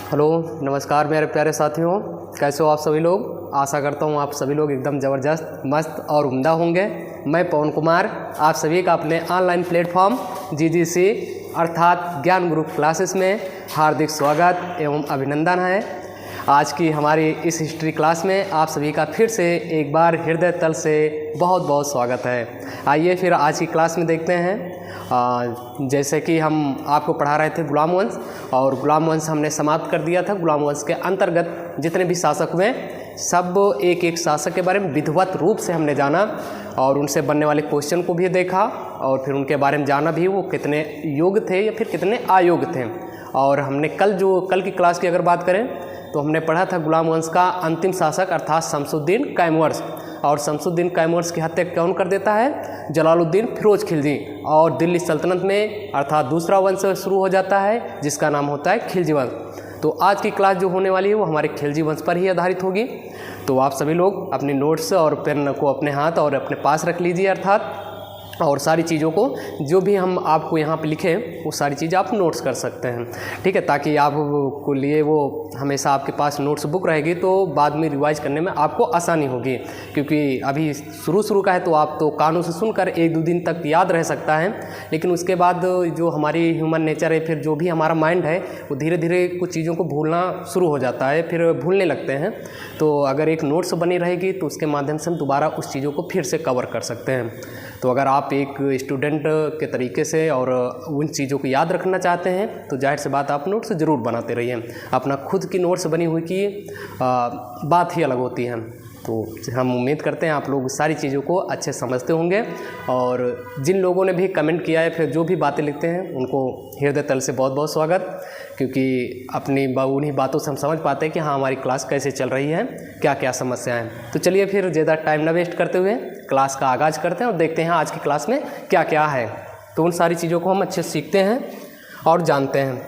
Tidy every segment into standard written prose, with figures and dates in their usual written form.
Hello, नमस्कार मेरे प्यारे साथियों। कैसे हो आप सभी लोग। आशा करता हूँ आप सभी लोग एकदम ज़बरदस्त, मस्त और उम्दा होंगे। मैं पवन कुमार आप सभी का अपने ऑनलाइन प्लेटफॉर्म GGC अर्थात ज्ञान ग्रुप क्लासेस में हार्दिक स्वागत एवं अभिनंदन है। आज की हमारी इस हिस्ट्री क्लास में आप सभी का फिर से एक बार हृदय तल से बहुत बहुत स्वागत है। आइए फिर आज की क्लास में देखते हैं। जैसे कि हम आपको पढ़ा रहे थे गुलाम वंश, और गुलाम वंश हमने समाप्त कर दिया था। गुलाम वंश के अंतर्गत जितने भी शासक हुए सब एक एक शासक के बारे में विधिवत रूप से हमने जाना और उनसे बनने वाले क्वेश्चन को भी देखा और फिर उनके बारे में जाना भी वो कितने योग्य थे या फिर कितने अयोग्य थे। और हमने कल की क्लास की अगर बात करें तो हमने पढ़ा था गुलाम वंश का अंतिम शासक अर्थात शमसुद्दीन कैमूर्स। और शमसुद्दीन कैमूर्स की हत्या कौन कर देता है? जलालुद्दीन फिरोज खिलजी। और दिल्ली सल्तनत में अर्थात दूसरा वंश शुरू हो जाता है जिसका नाम होता है खिलजी वंश। तो आज की क्लास जो होने वाली है वो हमारे खिलजी वंश पर ही आधारित होगी। तो आप सभी लोग अपनी नोट्स और पेन को अपने हाथ और अपने पास रख लीजिए अर्थात, और सारी चीज़ों को जो भी हम आपको यहाँ पे लिखें वो सारी चीज़ें आप नोट्स कर सकते हैं, ठीक है। ताकि आपको लिए वो हमेशा आपके पास नोट्स बुक रहेगी तो बाद में रिवाइज करने में आपको आसानी होगी। क्योंकि अभी शुरू का है तो आप तो कानों से सुनकर 1-2 दिन तक याद रह सकता है, लेकिन उसके बाद जो हमारी ह्यूमन नेचर है, फिर जो भी हमारा माइंड है वो धीरे धीरे कुछ चीज़ों को भूलना शुरू हो जाता है, फिर भूलने लगते हैं। तो अगर एक नोट्स बनी रहेगी तो उसके माध्यम से हम दोबारा उस चीज़ों को फिर से कवर कर सकते हैं। तो अगर आप एक स्टूडेंट के तरीके से और उन चीज़ों को याद रखना चाहते हैं तो जाहिर सी बात आप नोट्स ज़रूर बनाते रहिए। अपना खुद की नोट्स बनी हुई की बात ही अलग होती है। तो हम उम्मीद करते हैं आप लोग सारी चीज़ों को अच्छे समझते होंगे। और जिन लोगों ने भी कमेंट किया है फिर जो भी बातें लिखते हैं उनको हृदय तल से बहुत बहुत स्वागत, क्योंकि अपनी उन्हीं बातों से हम समझ पाते हैं कि हाँ हमारी क्लास कैसे चल रही है, क्या क्या समस्याएं। तो चलिए फिर ज़्यादा टाइम न वेस्ट करते हुए क्लास का आगाज़ करते हैं और देखते हैं आज की क्लास में क्या क्या है। तो उन सारी चीज़ों को हम अच्छे से सीखते हैं और जानते हैं।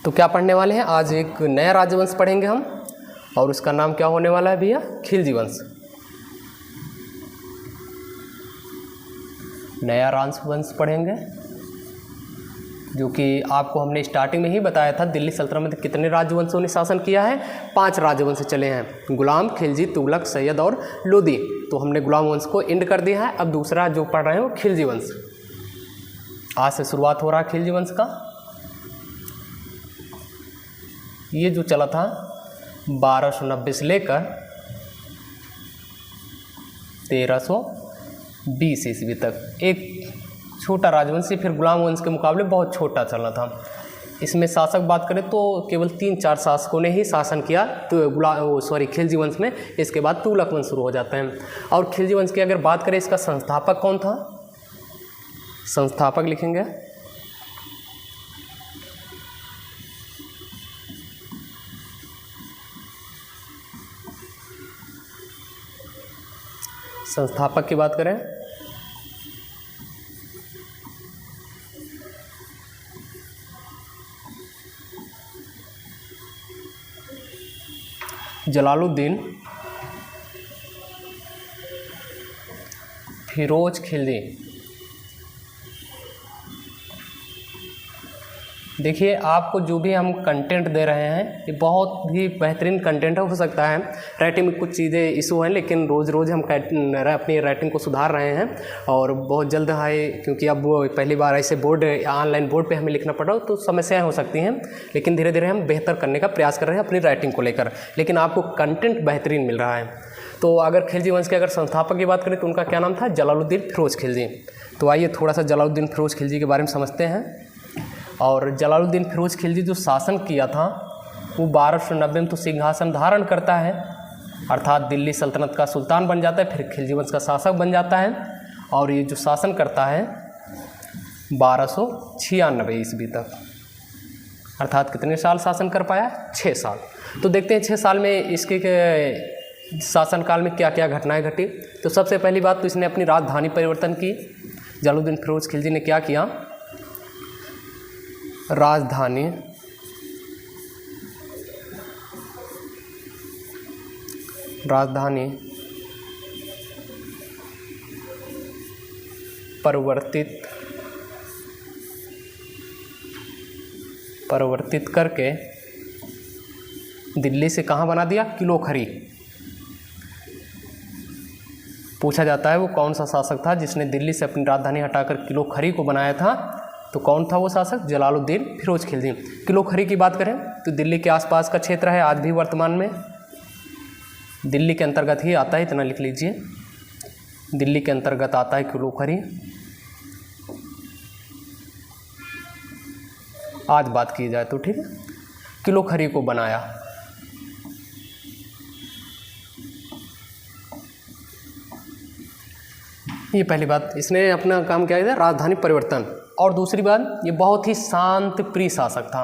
तो क्या पढ़ने वाले हैं? आज एक नया राजवंश पढ़ेंगे हम, और उसका नाम क्या होने वाला है भैया? खिलजी वंश। नया राजवंश पढ़ेंगे जो कि आपको हमने स्टार्टिंग में ही बताया था। दिल्ली सल्तनत में कितने राजवंशों ने शासन किया है? 5 राजवंश चले हैं, गुलाम, खिलजी, तुगलक, सैयद और लोदी। तो हमने गुलाम वंश को एंड कर दिया है। अब दूसरा जो पढ़ रहे हैं वो खिलजी वंश। आज से शुरुआत हो रहा है खिलजी वंश का। ये जो चला था 1290 से लेकर 1320 ईस्वी तक, एक छोटा राजवंश, फिर गुलाम वंश के मुकाबले बहुत छोटा चला था। इसमें शासक बात करें तो केवल 3-4 शासकों ने ही शासन किया तो खिलजी वंश में। इसके बाद तुगलक वंश शुरू हो जाते हैं। और खिलजी वंश की अगर बात करें इसका संस्थापक कौन था? संस्थापक लिखेंगे संस्थापक की बात करें जलालुद्दीन फिरोज खिलजी। देखिए आपको जो भी हम कंटेंट दे रहे हैं ये बहुत ही बेहतरीन कंटेंट हो सकता है। राइटिंग में कुछ चीज़ें इशू हैं, लेकिन रोज़ हम अपनी राइटिंग को सुधार रहे हैं और बहुत जल्द है। क्योंकि अब पहली बार ऐसे ऑनलाइन बोर्ड पे हमें लिखना पड़ रहा हो तो समस्याएं हो सकती हैं, लेकिन धीरे धीरे हम बेहतर करने का प्रयास कर रहे हैं अपनी राइटिंग को लेकर। लेकिन आपको कंटेंट बेहतरीन मिल रहा है। तो अगर खिलजी वंश के अगर संस्थापक की बात करें तो उनका क्या नाम था? जलालुद्दीन फिरोज खिलजी। तो आइए थोड़ा सा जलालुद्दीन फिरोज खिलजी के बारे में समझते हैं। और जलालुद्दीन फिरोज खिलजी जो शासन किया था वो 1290 में तो सिंहासन धारण करता है अर्थात दिल्ली सल्तनत का सुल्तान बन जाता है, फिर खिलजी वंश का शासक बन जाता है। और ये जो शासन करता है 1296 ईस्वी तक, अर्थात कितने साल शासन कर पाया? 6 साल। तो देखते हैं 6 साल में इसके शासनकाल में क्या क्या घटनाएं घटी। तो सबसे पहली बात तो इसने अपनी राजधानी परिवर्तन की। जलालुद्दीन फिरोज खिलजी ने क्या किया? राजधानी परिवर्तित करके दिल्ली से कहाँ बना दिया? किलोखरी। पूछा जाता है वो कौन सा शासक था जिसने दिल्ली से अपनी राजधानी हटाकर किलोखरी को बनाया था? तो कौन था वो शासक? जलालुद्दीन फिरोज खिलजी। किलोखरी की बात करें तो दिल्ली के आसपास का क्षेत्र है, आज भी वर्तमान में दिल्ली के अंतर्गत ही आता है, इतना लिख लीजिए, दिल्ली के अंतर्गत आता है किलोखरी। आज बात की जाए तो ठीक है, किलोखरी को बनाया। ये पहली बात, इसने अपना काम किया था राजधानी परिवर्तन। और दूसरी बात, ये बहुत ही शांत प्रिय शासक था।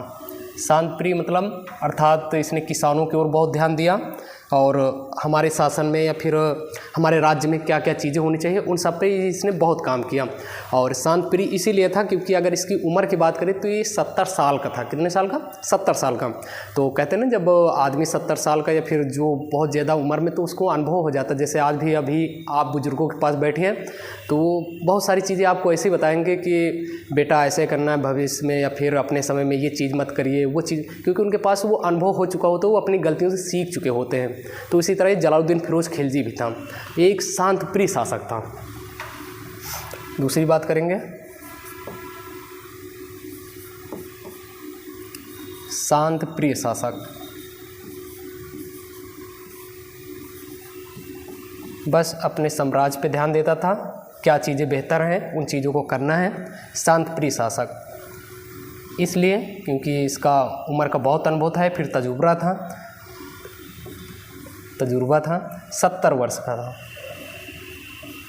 शांत प्रिय मतलब अर्थात इसने किसानों की ओर बहुत ध्यान दिया और हमारे शासन में या फिर हमारे राज्य में क्या क्या चीज़ें होनी चाहिए उन सब पे इसने बहुत काम किया। और शांत प्रिय इसीलिए था क्योंकि अगर इसकी उम्र की बात करें तो ये 70 साल का था। कितने साल का? 70 साल का। तो कहते हैं ना जब आदमी 70 साल का या फिर जो बहुत ज़्यादा उम्र में, तो उसको अनुभव हो जाता है। जैसे आज भी अभी आप बुजुर्गों के पास बैठे हैं तो बहुत सारी चीज़ें आपको ऐसे बताएंगे कि बेटा ऐसे करना है भविष्य में, या फिर अपने समय में ये चीज़ मत करिए, वो चीज़, क्योंकि उनके पास वो अनुभव हो चुका होता है, वो अपनी गलतियों से सीख चुके होते हैं। तो इसी तरह जलालुद्दीन फिरोज खिलजी भी था, एक शांत प्रिय शासक था। दूसरी बात करेंगे, शांत प्रिय शासक, बस अपने साम्राज्य पे ध्यान देता था, क्या चीज़ें बेहतर हैं उन चीज़ों को करना है। शांत प्रिय शासक इसलिए क्योंकि इसका उम्र का बहुत अनुभव था, फिर तजुर्बा था, 70 वर्ष का था।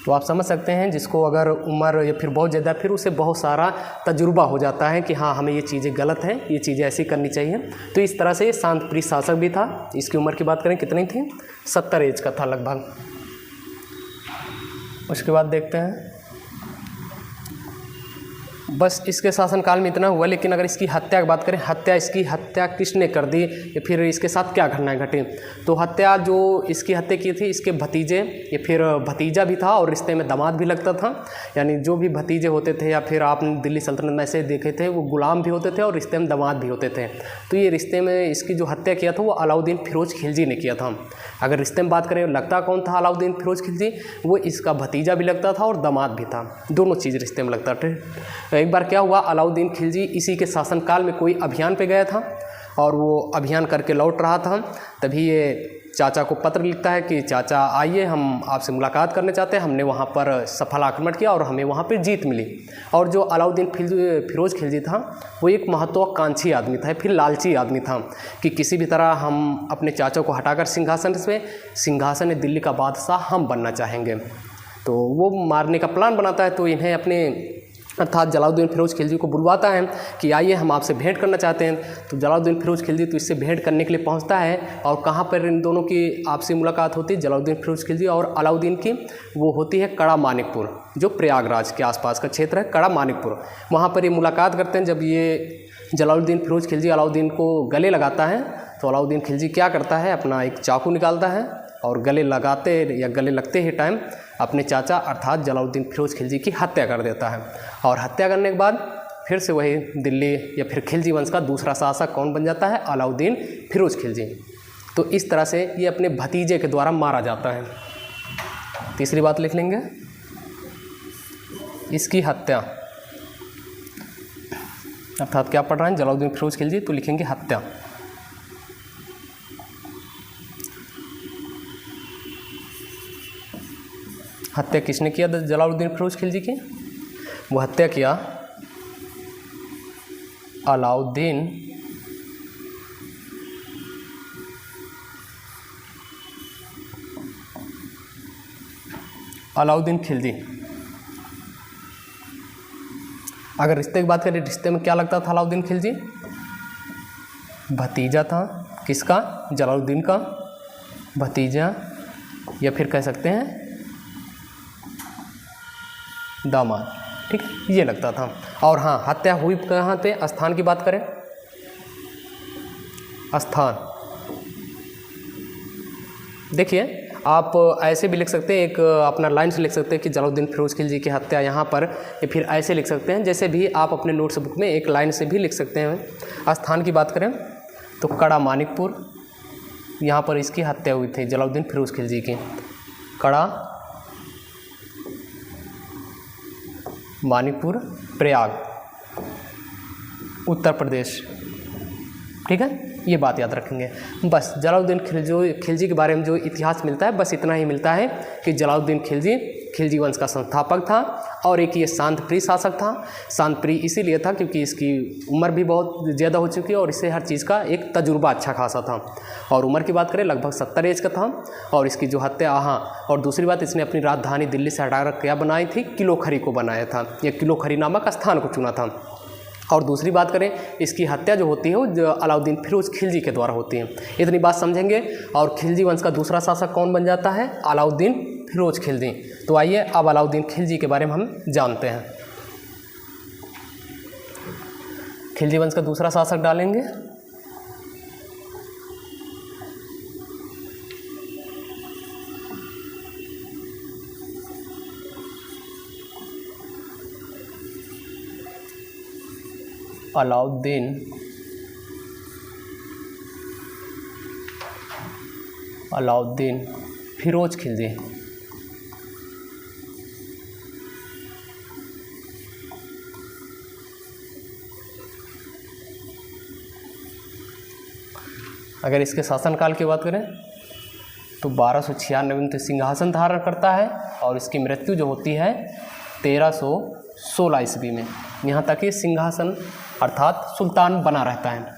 तो आप समझ सकते हैं जिसको अगर उम्र या फिर बहुत ज़्यादा, फिर उसे बहुत सारा तजुर्बा हो जाता है कि हाँ हमें ये चीज़ें गलत हैं, ये चीज़ें ऐसी करनी चाहिए। तो इस तरह से शांत प्रिय शासक भी था। इसकी उम्र की बात करें कितनी थी? 70 एज का था लगभग। उसके बाद देखते हैं, बस इसके शासनकाल में इतना हुआ। लेकिन अगर इसकी हत्या की बात करें, इसकी हत्या किसने कर दी या फिर इसके साथ क्या घटनाएं घटी? तो हत्या जो इसकी हत्या की थी, इसके भतीजे या फिर भतीजा भी था और रिश्ते में दामाद भी लगता था। यानी जो भी भतीजे होते थे या फिर आपने दिल्ली सल्तनत में ऐसे देखे थे, वो गुलाम भी होते थे और रिश्ते में दामाद भी होते थे। तो ये रिश्ते में इसकी जो हत्या किया था वो अलाउद्दीन फिरोज खिलजी ने किया था। अगर रिश्ते में बात करें लगता कौन था अलाउद्दीन फिरोज खिलजी? वो इसका भतीजा भी लगता था और दामाद भी था, दोनों चीज़ रिश्ते में लगता था। एक बार क्या हुआ, अलाउद्दीन खिलजी इसी के शासनकाल में कोई अभियान पे गया था और वो अभियान करके लौट रहा था। तभी ये चाचा को पत्र लिखता है कि चाचा आइए, हम आपसे मुलाकात करने चाहते हैं, हमने वहाँ पर सफल आक्रमण किया और हमें वहाँ पे जीत मिली। और जो अलाउद्दीन फिरोज खिलजी था वो एक महत्वाकांक्षी आदमी था, फिर लालची आदमी था कि किसी भी तरह हम अपने चाचा को हटाकर सिंहासन दिल्ली का बादशाह हम बनना चाहेंगे। तो वो मारने का प्लान बनाता है। तो इन्हें अपने अर्थात जलालुद्दीन फिरोज खिलजी को बुलवाता है कि आइए हम आपसे भेंट करना चाहते हैं। तो जलालुद्दीन फिरोज खिलजी तो इससे भेंट करने के लिए पहुंचता है। और कहाँ पर इन दोनों की आपसी मुलाकात होती है? जलालुद्दीन फिरोज खिलजी और अलाउद्दीन की, वो होती है कड़ा मानिकपुर, जो प्रयागराज के आसपास का क्षेत्र है, कड़ा मानिकपुर। वहाँ पर ये मुलाकात करते हैं। जब ये जलालुद्दीन फिरोज खिलजी अलाउद्दीन को गले लगाता है तो अलाउद्दीन खिलजी क्या करता है, अपना एक चाकू निकालता है और गले लगते ही टाइम अपने चाचा अर्थात जलालुद्दीन फिरोज खिलजी की हत्या कर देता है। और हत्या करने के बाद फिर से वही दिल्ली या फिर खिलजी वंश का दूसरा शासक कौन बन जाता है? अलाउद्दीन फिरोज खिलजी। तो इस तरह से ये अपने भतीजे के द्वारा मारा जाता है। तीसरी बात लिख लेंगे, इसकी हत्या, अर्थात क्या पढ़ रहे हैं जलालुद्दीन फिरोज खिलजी, तो लिखेंगे हत्या। हत्या किसने किया जलालुद्दीन फिरोज खिलजी की? वो हत्या किया अलाउद्दीन खिलजी। अगर रिश्ते की बात करें, रिश्ते में क्या लगता था अलाउद्दीन खिलजी? भतीजा था किसका? जलालुद्दीन का भतीजा, या फिर कह सकते हैं दामाद, ठीक, ये लगता था। और हाँ, हत्या हुई कहाँ पे? स्थान की बात करें, स्थान देखिए आप ऐसे भी लिख सकते हैं, एक अपना लाइन से लिख सकते हैं कि जलालुद्दीन फिरोज खिलजी की हत्या यहाँ पर, या फिर ऐसे लिख सकते हैं जैसे भी आप अपने नोट्स बुक में एक लाइन से भी लिख सकते हैं। स्थान की बात करें तो कड़ा मानिकपुर, यहाँ पर इसकी हत्या हुई थी जलालुद्दीन फिरोज खिलजी की। कड़ा, मानिकपुर, प्रयाग, उत्तर प्रदेश। ठीक है, ये बात याद रखेंगे। बस जलालुद्दीन खिलजी के बारे में जो इतिहास मिलता है बस इतना ही मिलता है कि जलालुद्दीन खिलजी वंश का संस्थापक था और एक ये शांतप्रिय शासक था। शांतप्रिय इसीलिए था क्योंकि इसकी उम्र भी बहुत ज़्यादा हो चुकी है और इससे हर चीज़ का एक तजुर्बा अच्छा खासा था। और उम्र की बात करें लगभग 70 एज का था। और इसकी जो हत्या, हाँ, और दूसरी बात, इसने अपनी राजधानी दिल्ली से हटाकर क्या बनाई थी, किलोखरी को बनाया था, या किलोखरी नामक स्थान को चुना था। और दूसरी बात करें, इसकी हत्या जो होती है वो अलाउद्दीन फिरोज खिलजी के द्वारा होती है। इतनी बात समझेंगे। और खिलजी वंश का दूसरा शासक कौन बन जाता है, अलाउद्दीन फिरोज खिलजी। तो आइए अब अलाउद्दीन खिलजी के बारे में हम जानते हैं। खिलजी वंश का दूसरा शासक डालेंगे अलाउद्दीन फिरोज खिलजी। अगर इसके शासनकाल की बात करें तो 1296 में तो सिंहासन धारण करता है और इसकी मृत्यु जो होती है 1316 ईस्वी में। यहाँ तक ये सिंहासन अर्थात सुल्तान बना रहता है।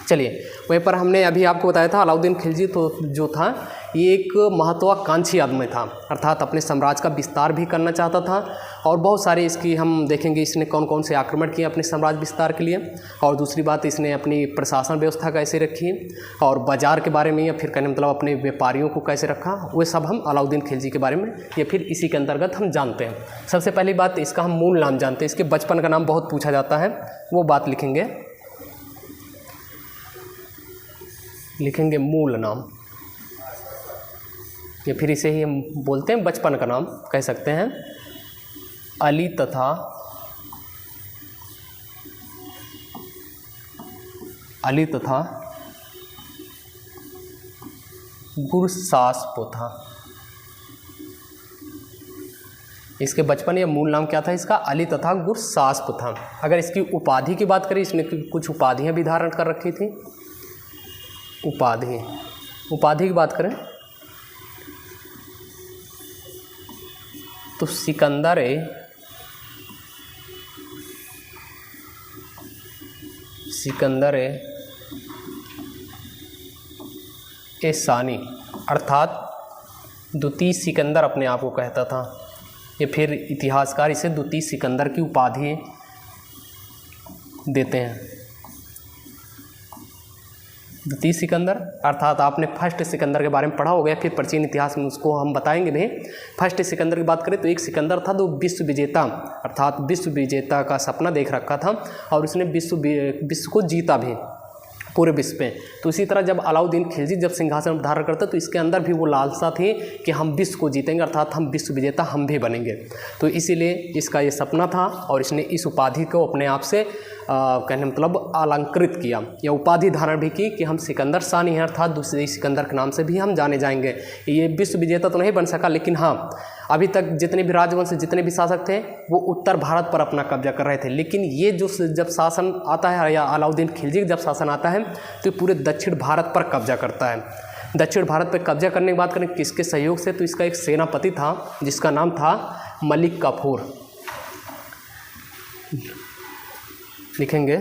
चलिए, वहीं पर हमने अभी आपको बताया था अलाउद्दीन खिलजी तो जो था ये एक महत्वाकांक्षी आदमी था, अर्थात अपने साम्राज्य का विस्तार भी करना चाहता था। और बहुत सारे इसकी हम देखेंगे इसने कौन कौन से आक्रमण किए अपने साम्राज्य विस्तार के लिए। और दूसरी बात, इसने अपनी प्रशासन व्यवस्था कैसे रखी और बाज़ार के बारे में, या फिर कहने मतलब अपने व्यापारियों को कैसे रखा, वो सब हम अलाउद्दीन खिलजी के बारे में या फिर इसी के अंतर्गत हम जानते हैं। सबसे पहली बात, इसका हम मूल नाम जानते हैं। इसके बचपन का नाम बहुत पूछा जाता है, वो बात लिखेंगे मूल नाम, या फिर इसे ही हम बोलते हैं बचपन का नाम कह सकते हैं। अली तथा गुरसास्पो था। इसके बचपन या मूल नाम क्या था इसका, अली तथा गुरसास्पो था। अगर इसकी उपाधि की बात करें, इसने कुछ उपाधियां भी धारण कर रखी थी। उपाधि की बात करें तो सिकंदर ए सानी अर्थात द्वितीय सिकंदर अपने आप को कहता था, या फिर इतिहासकार इसे द्वितीय सिकंदर की उपाधि देते हैं। द्वितीय सिकंदर अर्थात आपने फर्स्ट सिकंदर के बारे में पढ़ा होगा, फिर प्राचीन इतिहास में उसको हम बताएंगे नहीं। फर्स्ट सिकंदर की बात करें तो एक सिकंदर था जो विश्व विजेता अर्थात विश्व विजेता का सपना देख रखा था और उसने विश्व को जीता भी पूरे विश्व पे। तो इसी तरह जब अलाउद्दीन खिलजी जब सिंहासन धारण करते तो इसके अंदर भी वो लालसा थी कि हम विश्व को जीतेंगे, अर्थात हम विश्व विजेता हम भी बनेंगे। तो इसीलिए इसका ये सपना था और इसने इस उपाधि को अपने आप से कहने मतलब अलंकृत किया या उपाधि धारण भी की कि हम सिकंदर सानी हैं, अर्थात दूसरे सिकंदर के नाम से भी हम जाने जाएंगे। ये विश्व विजेता तो नहीं बन सका, लेकिन हाँ अभी तक जितने भी राजवंश जितने भी शासक थे वो उत्तर भारत पर अपना कब्जा कर रहे थे। लेकिन ये जो जब शासन आता है या अलाउद्दीन खिलजी जब शासन आता है तो पूरे दक्षिण भारत पर कब्जा करता है। दक्षिण भारत पर कब्जा करने की बात करें किसके सहयोग से, तो इसका एक सेनापति था जिसका नाम था मलिक काफूर। लिखेंगे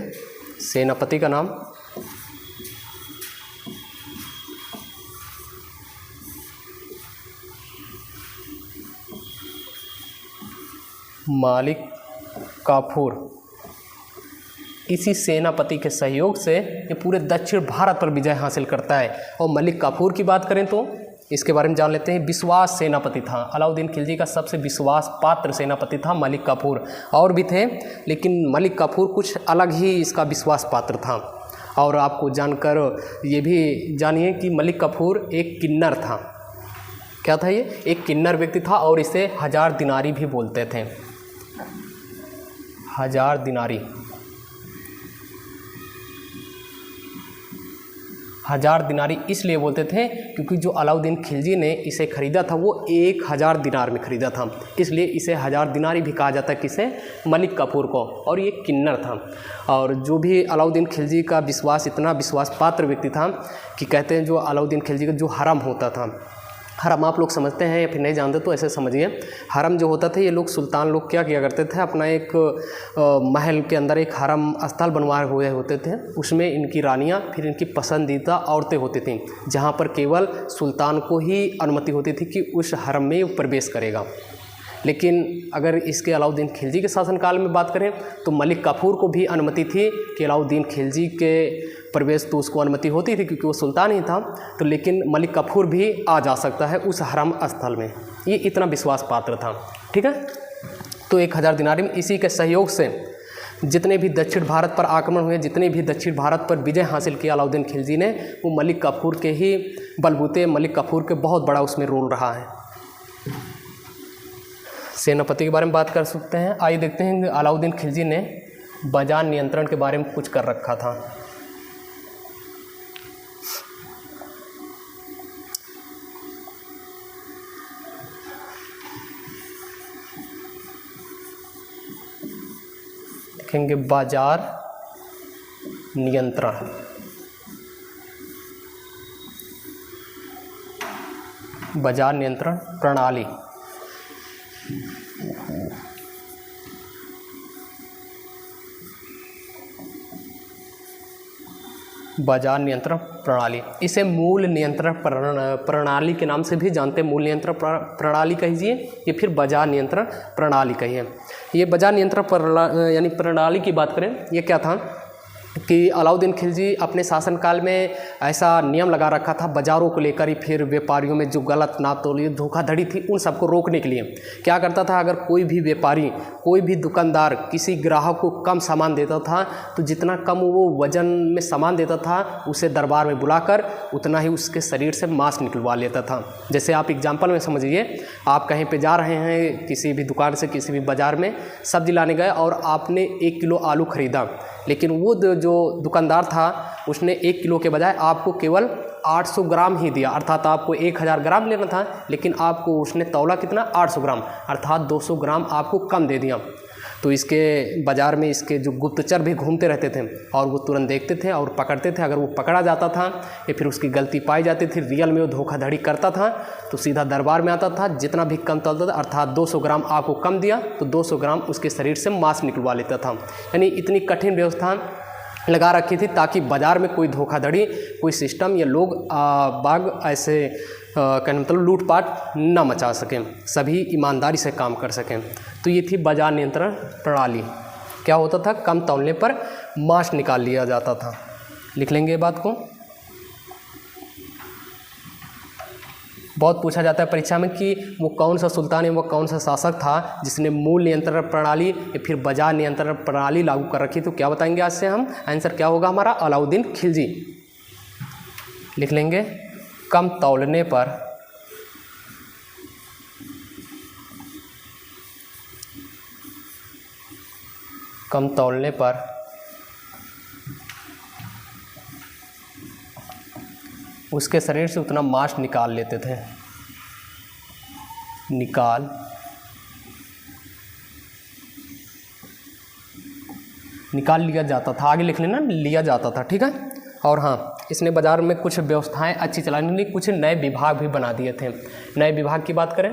सेनापति का नाम मलिक काफूर। इसी सेनापति के सहयोग से ये पूरे दक्षिण भारत पर विजय हासिल करता है। और मलिक काफूर की बात करें तो इसके बारे में जान लेते हैं। विश्वास सेनापति था, अलाउद्दीन खिलजी का सबसे विश्वास पात्र सेनापति था मलिक काफूर। और भी थे लेकिन मलिक काफूर कुछ अलग ही इसका विश्वास पात्र था। और आपको जानकर ये भी जानिए कि मलिक काफूर एक किन्नर था। क्या था ये? एक किन्नर व्यक्ति था और इसे 1000 दिनारी भी बोलते थे। 1000 दिनारी 1000 दिनारी इसलिए बोलते थे क्योंकि जो अलाउद्दीन खिलजी ने इसे ख़रीदा था वो 1000 दिनार में ख़रीदा था, इसलिए इसे 1000 दिनारी भी कहा जाता है किसे, मलिक काफूर को, और ये किन्नर था। और जो भी अलाउद्दीन खिलजी का विश्वास, इतना विश्वास पात्र व्यक्ति था कि कहते हैं जो अलाउद्दीन खिलजी का जो हरम होता था, हरम आप लोग समझते हैं या फिर नहीं जानते तो ऐसे समझिए, हरम जो होता था ये लोग सुल्तान लोग क्या किया करते थे, अपना एक महल के अंदर एक हरम स्थल बनवाए हुए होते थे, उसमें इनकी रानियां फिर इनकी पसंदीदा औरतें होती थीं, जहां पर केवल सुल्तान को ही अनुमति होती थी कि उस हरम में प्रवेश करेगा। लेकिन अगर इसके अलाउद्दीन खिलजी के शासनकाल में बात करें तो मलिक काफूर को भी अनुमति थी कि अलाउद्दीन खिलजी के प्रवेश तो उसको अनुमति होती थी क्योंकि वो सुल्तान ही था, तो लेकिन मलिक काफूर भी आ जा सकता है उस हरम स्थल में, ये इतना विश्वास पात्र था। ठीक है, तो 1000 दिनारी में इसी के सहयोग से जितने भी दक्षिण भारत पर आक्रमण हुए, जितने भी दक्षिण भारत पर विजय हासिल किया अलाउद्दीन खिलजी ने, वो मलिक काफूर के ही बलबूते, मलिक काफूर के बहुत बड़ा उसमें रोल रहा है। सेनापति के बारे में बात कर सकते हैं। आइए देखते हैं कि अलाउद्दीन खिलजी ने बाजार नियंत्रण के बारे में कुछ कर रखा था। देखेंगे बाजार नियंत्रण, बाजार नियंत्रण प्रणाली। बाजार नियंत्रण प्रणाली, इसे मूल नियंत्रण प्रणाली के नाम से भी जानते हैं। मूल नियंत्रण प्रणाली कहिए या फिर बाजार नियंत्रण प्रणाली कहिए। ये बाजार नियंत्रण यानी प्रणाली की बात करें, ये क्या था कि अलाउद्दीन खिलजी अपने शासनकाल में ऐसा नियम लगा रखा था बाज़ारों को लेकर ही, फिर व्यापारियों में जो गलत नापतोल, धोखाधड़ी थी, उन सबको रोकने के लिए क्या करता था, अगर कोई भी व्यापारी, कोई भी दुकानदार किसी ग्राहक को कम सामान देता था तो जितना कम वो वजन में सामान देता था उसे दरबार में बुलाकर उतना ही उसके शरीर से मांस निकलवा लेता था। जैसे आप एग्जाम्पल में समझिए, आप कहीं पर जा रहे हैं किसी भी दुकान से, किसी भी बाज़ार में सब्जी लाने गए और आपने 1 किलो आलू ख़रीदा, लेकिन वो जो दुकानदार था उसने 1 किलो के बजाय आपको केवल 800 ग्राम ही दिया, अर्थात आपको 1000 ग्राम लेना था, लेकिन आपको उसने तौला कितना, 800 ग्राम, अर्थात 200 ग्राम आपको कम दे दिया। तो इसके बाज़ार में इसके जो गुप्तचर भी घूमते रहते थे और वो तुरंत देखते थे और पकड़ते थे। अगर वो पकड़ा जाता था या फिर उसकी गलती पाई जाती थी, रियल में वो धोखाधड़ी करता था, तो सीधा दरबार में आता था, जितना भी कम तौलता था, अर्थात 200 ग्राम आपको कम दिया तो 200 ग्राम उसके शरीर से मांस निकलवा लेता था। यानी इतनी कठिन व्यवस्था लगा रखी थी ताकि बाज़ार में कोई धोखाधड़ी, कोई सिस्टम या लोग बाग ऐसे कहने मतलब लूटपाट ना मचा सकें, सभी ईमानदारी से काम कर सकें। तो ये थी बाजार नियंत्रण प्रणाली। क्या होता था, कम तौलने पर मांस निकाल लिया जाता था। लिख लेंगे बात को। बहुत पूछा जाता है परीक्षा में कि वो कौन सा सुल्तान है, वो कौन सा शासक था जिसने मूल नियंत्रण प्रणाली या फिर बाजार नियंत्रण प्रणाली लागू कर रखी। तो क्या बताएंगे आज से हम, आंसर क्या होगा हमारा, अलाउद्दीन खिलजी। लिख लेंगे, कम तौलने पर उसके शरीर से उतना मांस निकाल लेते थे, निकाल लिया जाता था। आगे लिख लेना, लिया जाता था, ठीक है। और हाँ, इसने बाज़ार में कुछ व्यवस्थाएं अच्छी चलाने के लिए कुछ नए विभाग भी बना दिए थे। नए विभाग की बात करें,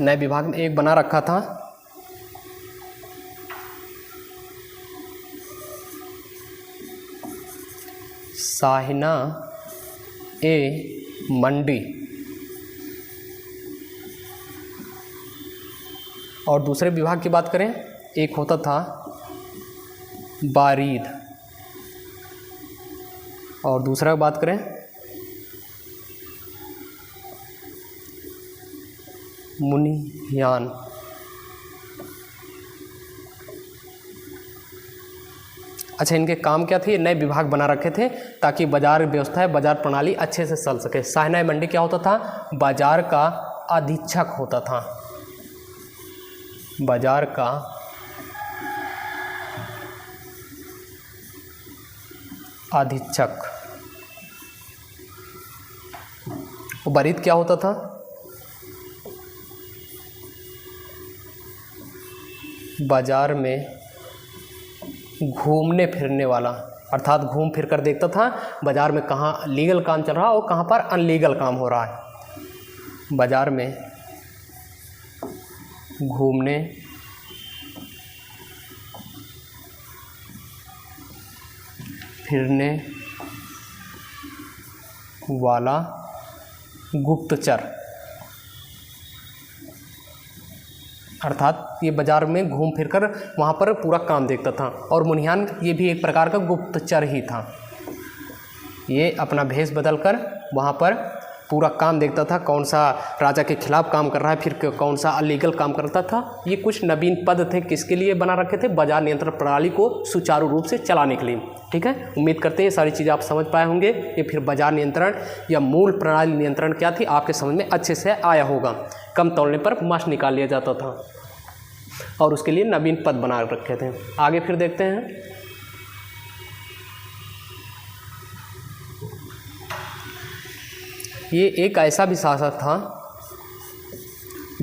नए विभाग में एक बना रखा था साहिना ए मंडी, और दूसरे विभाग की बात करें, एक होता था बारीद, और दूसरा बात करें मुनियान। अच्छा, इनके काम क्या थे, नए विभाग बना रखे थे ताकि बाजार व्यवस्था है, बाजार प्रणाली अच्छे से चल सके। साहिना मंडी क्या होता था, बाजार का अधीक्षक होता था, बाजार का अधीक्षक। वरित क्या होता था? बाजार में घूमने फिरने वाला, अर्थात घूम फिर कर देखता था बाजार में कहाँ लीगल काम चल रहा है और कहाँ पर अनलीगल काम हो रहा है। बाजार में घूमने फिरने वाला गुप्तचर, अर्थात ये बाजार में घूम फिरकर वहाँ पर पूरा काम देखता था। और मुनियान ये भी एक प्रकार का गुप्तचर ही था। ये अपना भेष बदलकर वहाँ पर पूरा काम देखता था, कौन सा राजा के खिलाफ काम कर रहा है, फिर कौन सा अलीगल काम करता था। ये कुछ नवीन पद थे, किसके लिए बना रखे थे? बाजार नियंत्रण प्रणाली को सुचारू रूप से चलाने के लिए। ठीक है, उम्मीद करते हैं ये सारी चीज़ें आप समझ पाए होंगे। ये फिर बाजार नियंत्रण या मूल प्रणाली नियंत्रण क्या थी आपके समझ में अच्छे से आया होगा। कम तोलने पर मांस निकाल लिया जाता था और उसके लिए नवीन पद बना रखे थे। आगे फिर देखते हैं। ये एक ऐसा भी शासक था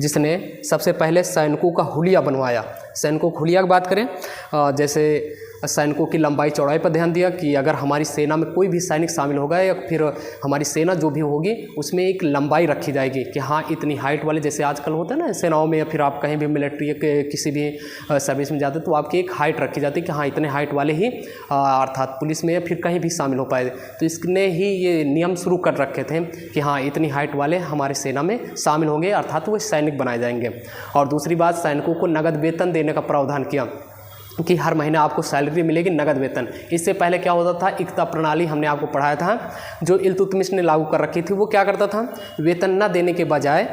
जिसने सबसे पहले सैनिकों का हुलिया बनवाया। सैनिकों को हुलिया की बात करें, जैसे सैनिकों की लंबाई चौड़ाई पर ध्यान दिया कि अगर हमारी सेना में कोई भी सैनिक शामिल होगा या फिर हमारी सेना जो भी होगी उसमें एक लंबाई रखी जाएगी कि हाँ इतनी हाइट वाले, जैसे आजकल होता है ना सेनाओं में या फिर आप कहीं भी मिलिट्री के किसी भी सर्विस में जाते तो आपकी एक हाइट रखी जाती है कि हाँ इतने हाइट वाले ही अर्थात पुलिस में या फिर कहीं भी शामिल हो पाए। तो इसने ही ये नियम शुरू कर रखे थे कि हाँ इतनी हाइट वाले हमारे सेना में शामिल होंगे, अर्थात वो सैनिक बनाए जाएंगे। और दूसरी बात, सैनिकों को नगद वेतन देने का प्रावधान किया कि हर महीने आपको सैलरी मिलेगी, नगद वेतन। इससे पहले क्या होता था, इक्ता प्रणाली हमने आपको पढ़ाया था जो इल्तुतमिश ने लागू कर रखी थी। वो क्या करता था, वेतन न देने के बजाय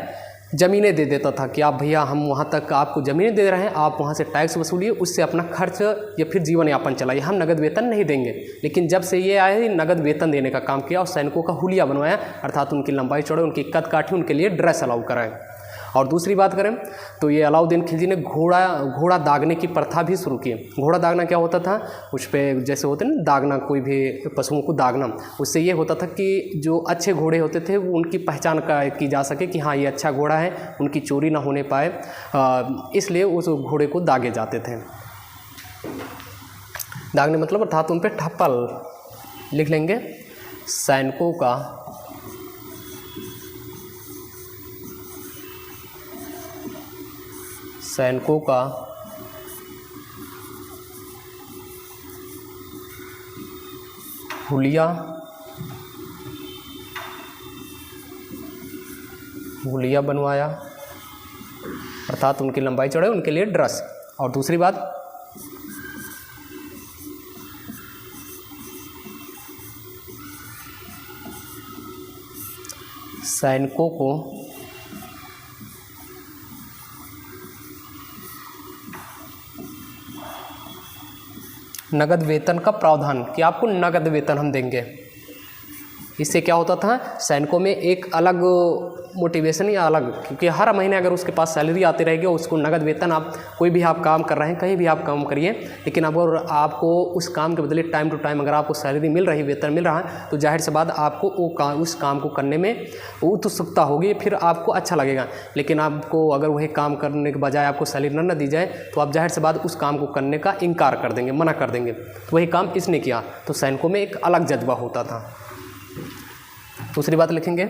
ज़मीनें दे देता था कि आप भैया हम वहाँ तक आपको ज़मीनें दे रहे हैं, आप वहाँ से टैक्स वसूलिए, उससे अपना खर्च या फिर जीवन यापन चलाइए, हम नगद वेतन नहीं देंगे। लेकिन जब से ये आए नगद वेतन देने का काम किया और सैनिकों का हुलिया बनवाया, अर्थात उनकी लंबाई चौड़ाई, उनकी कद काठी, उनके लिए ड्रेस अलाउ कराए। और दूसरी बात करें तो ये अलाउद्दीन खिलजी ने घोड़ा दागने की प्रथा भी शुरू की। घोड़ा दागना क्या होता था, उस पर जैसे होते ना दागना, कोई भी पशुओं को दागना, उससे ये होता था कि जो अच्छे घोड़े होते थे वो उनकी पहचान की जा सके कि हाँ ये अच्छा घोड़ा है, उनकी चोरी ना होने पाए, इसलिए उस घोड़े को दागे जाते थे। दागने मतलब अर्थात उन पर ठप्पा लिख लेंगे। सैनिकों का हुलिया बनवाया, अर्थात उनकी लंबाई चौड़ाई, उनके लिए ड्रेस। और दूसरी बात, सैनिकों को नगद वेतन का प्रावधान कि आपको नगद वेतन हम देंगे। इससे क्या होता था, सैनिकों में एक अलग मोटिवेशन या अलग, क्योंकि हर महीने अगर उसके पास सैलरी आती रहेगी, उसको नगद वेतन, आप कोई भी आप काम कर रहे हैं, कहीं भी आप काम करिए, लेकिन अगर आपको उस काम के बदले टाइम टू टाइम अगर आपको सैलरी मिल रही, वेतन मिल रहा है, तो जाहिर सी बात आपको उस काम को करने में उत्सुकता होगी, फिर आपको अच्छा लगेगा। लेकिन आपको अगर वही काम करने के बजाय आपको सैलरी न दी जाए तो आप जाहिर सी बात उस काम को करने का इनकार कर देंगे, मना कर देंगे। तो वही काम इसने किया, तो सैनिकों में एक अलग जज्बा होता था। दूसरी बात लिखेंगे,